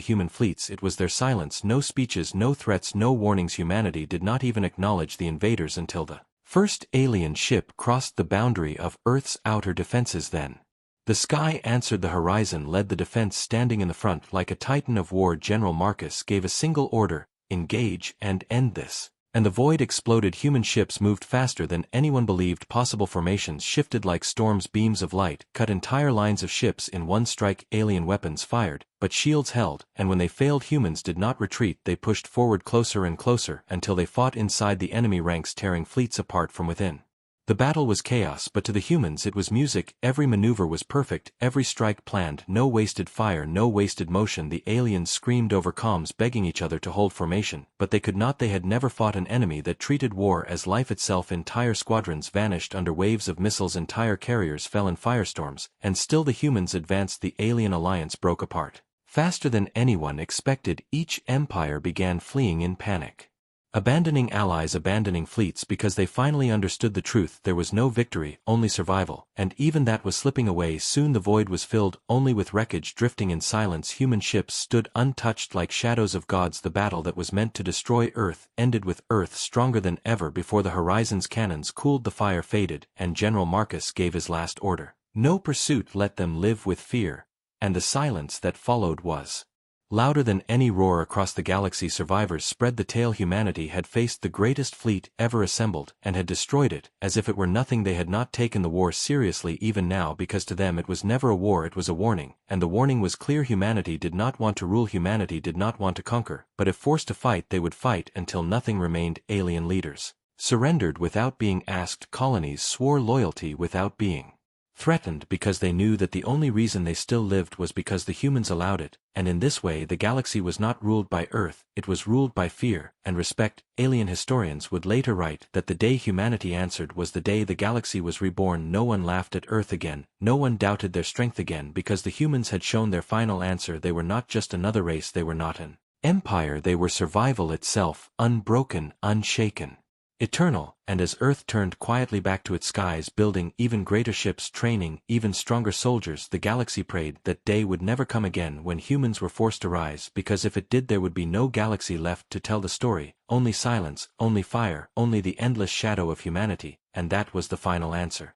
human fleets, it was their silence. No speeches, no threats, no warnings. Humanity did not even acknowledge the invaders until the First alien ship crossed the boundary of Earth's outer defenses then. The sky answered, the horizon led the defense, standing in the front like a titan of war. General Marcus gave a single order: engage and end this. And the void exploded. Human ships moved faster than anyone believed possible. Formations shifted like storms. Beams of light cut entire lines of ships in one strike. Alien weapons fired, but shields held, and when they failed, humans did not retreat. They pushed forward closer and closer until they fought inside the enemy ranks, tearing fleets apart from within. The battle was chaos, but to the humans it was music. Every maneuver was perfect, every strike planned, no wasted fire, no wasted motion. The aliens screamed over comms, begging each other to hold formation, but they could not. They had never fought an enemy that treated war as life itself. Entire squadrons vanished under waves of missiles, entire carriers fell in firestorms, and still the humans advanced. The alien alliance broke apart. Faster than anyone expected, each empire began fleeing in panic. Abandoning allies, abandoning fleets, because they finally understood the truth. There was no victory, only survival, and even that was slipping away. Soon the void was filled only with wreckage, drifting in silence. Human ships stood untouched like shadows of gods. The battle that was meant to destroy Earth ended with Earth stronger than ever before. The horizon's cannons cooled, the fire faded, and General Marcus gave his last order: no pursuit, let them live with fear. And the silence that followed was louder than any roar across the galaxy. Survivors spread the tale. Humanity had faced the greatest fleet ever assembled, and had destroyed it, as if it were nothing. They had not taken the war seriously even now, because to them it was never a war, it was a warning, and the warning was clear. Humanity did not want to rule, humanity did not want to conquer, but if forced to fight they would fight until nothing remained. Alien leaders surrendered without being asked. Colonies swore loyalty without being threatened, because they knew that the only reason they still lived was because the humans allowed it, and in this way the galaxy was not ruled by Earth, it was ruled by fear and respect. Alien historians would later write that the day humanity answered was the day the galaxy was reborn. No one laughed at Earth again, no one doubted their strength again, because the humans had shown their final answer. They were not just another race, they were not an empire, they were survival itself, unbroken, unshaken, eternal. And as Earth turned quietly back to its skies, building even greater ships, training even stronger soldiers, the galaxy prayed that day would never come again when humans were forced to rise, because if it did there would be no galaxy left to tell the story, only silence, only fire, only the endless shadow of humanity, and that was the final answer.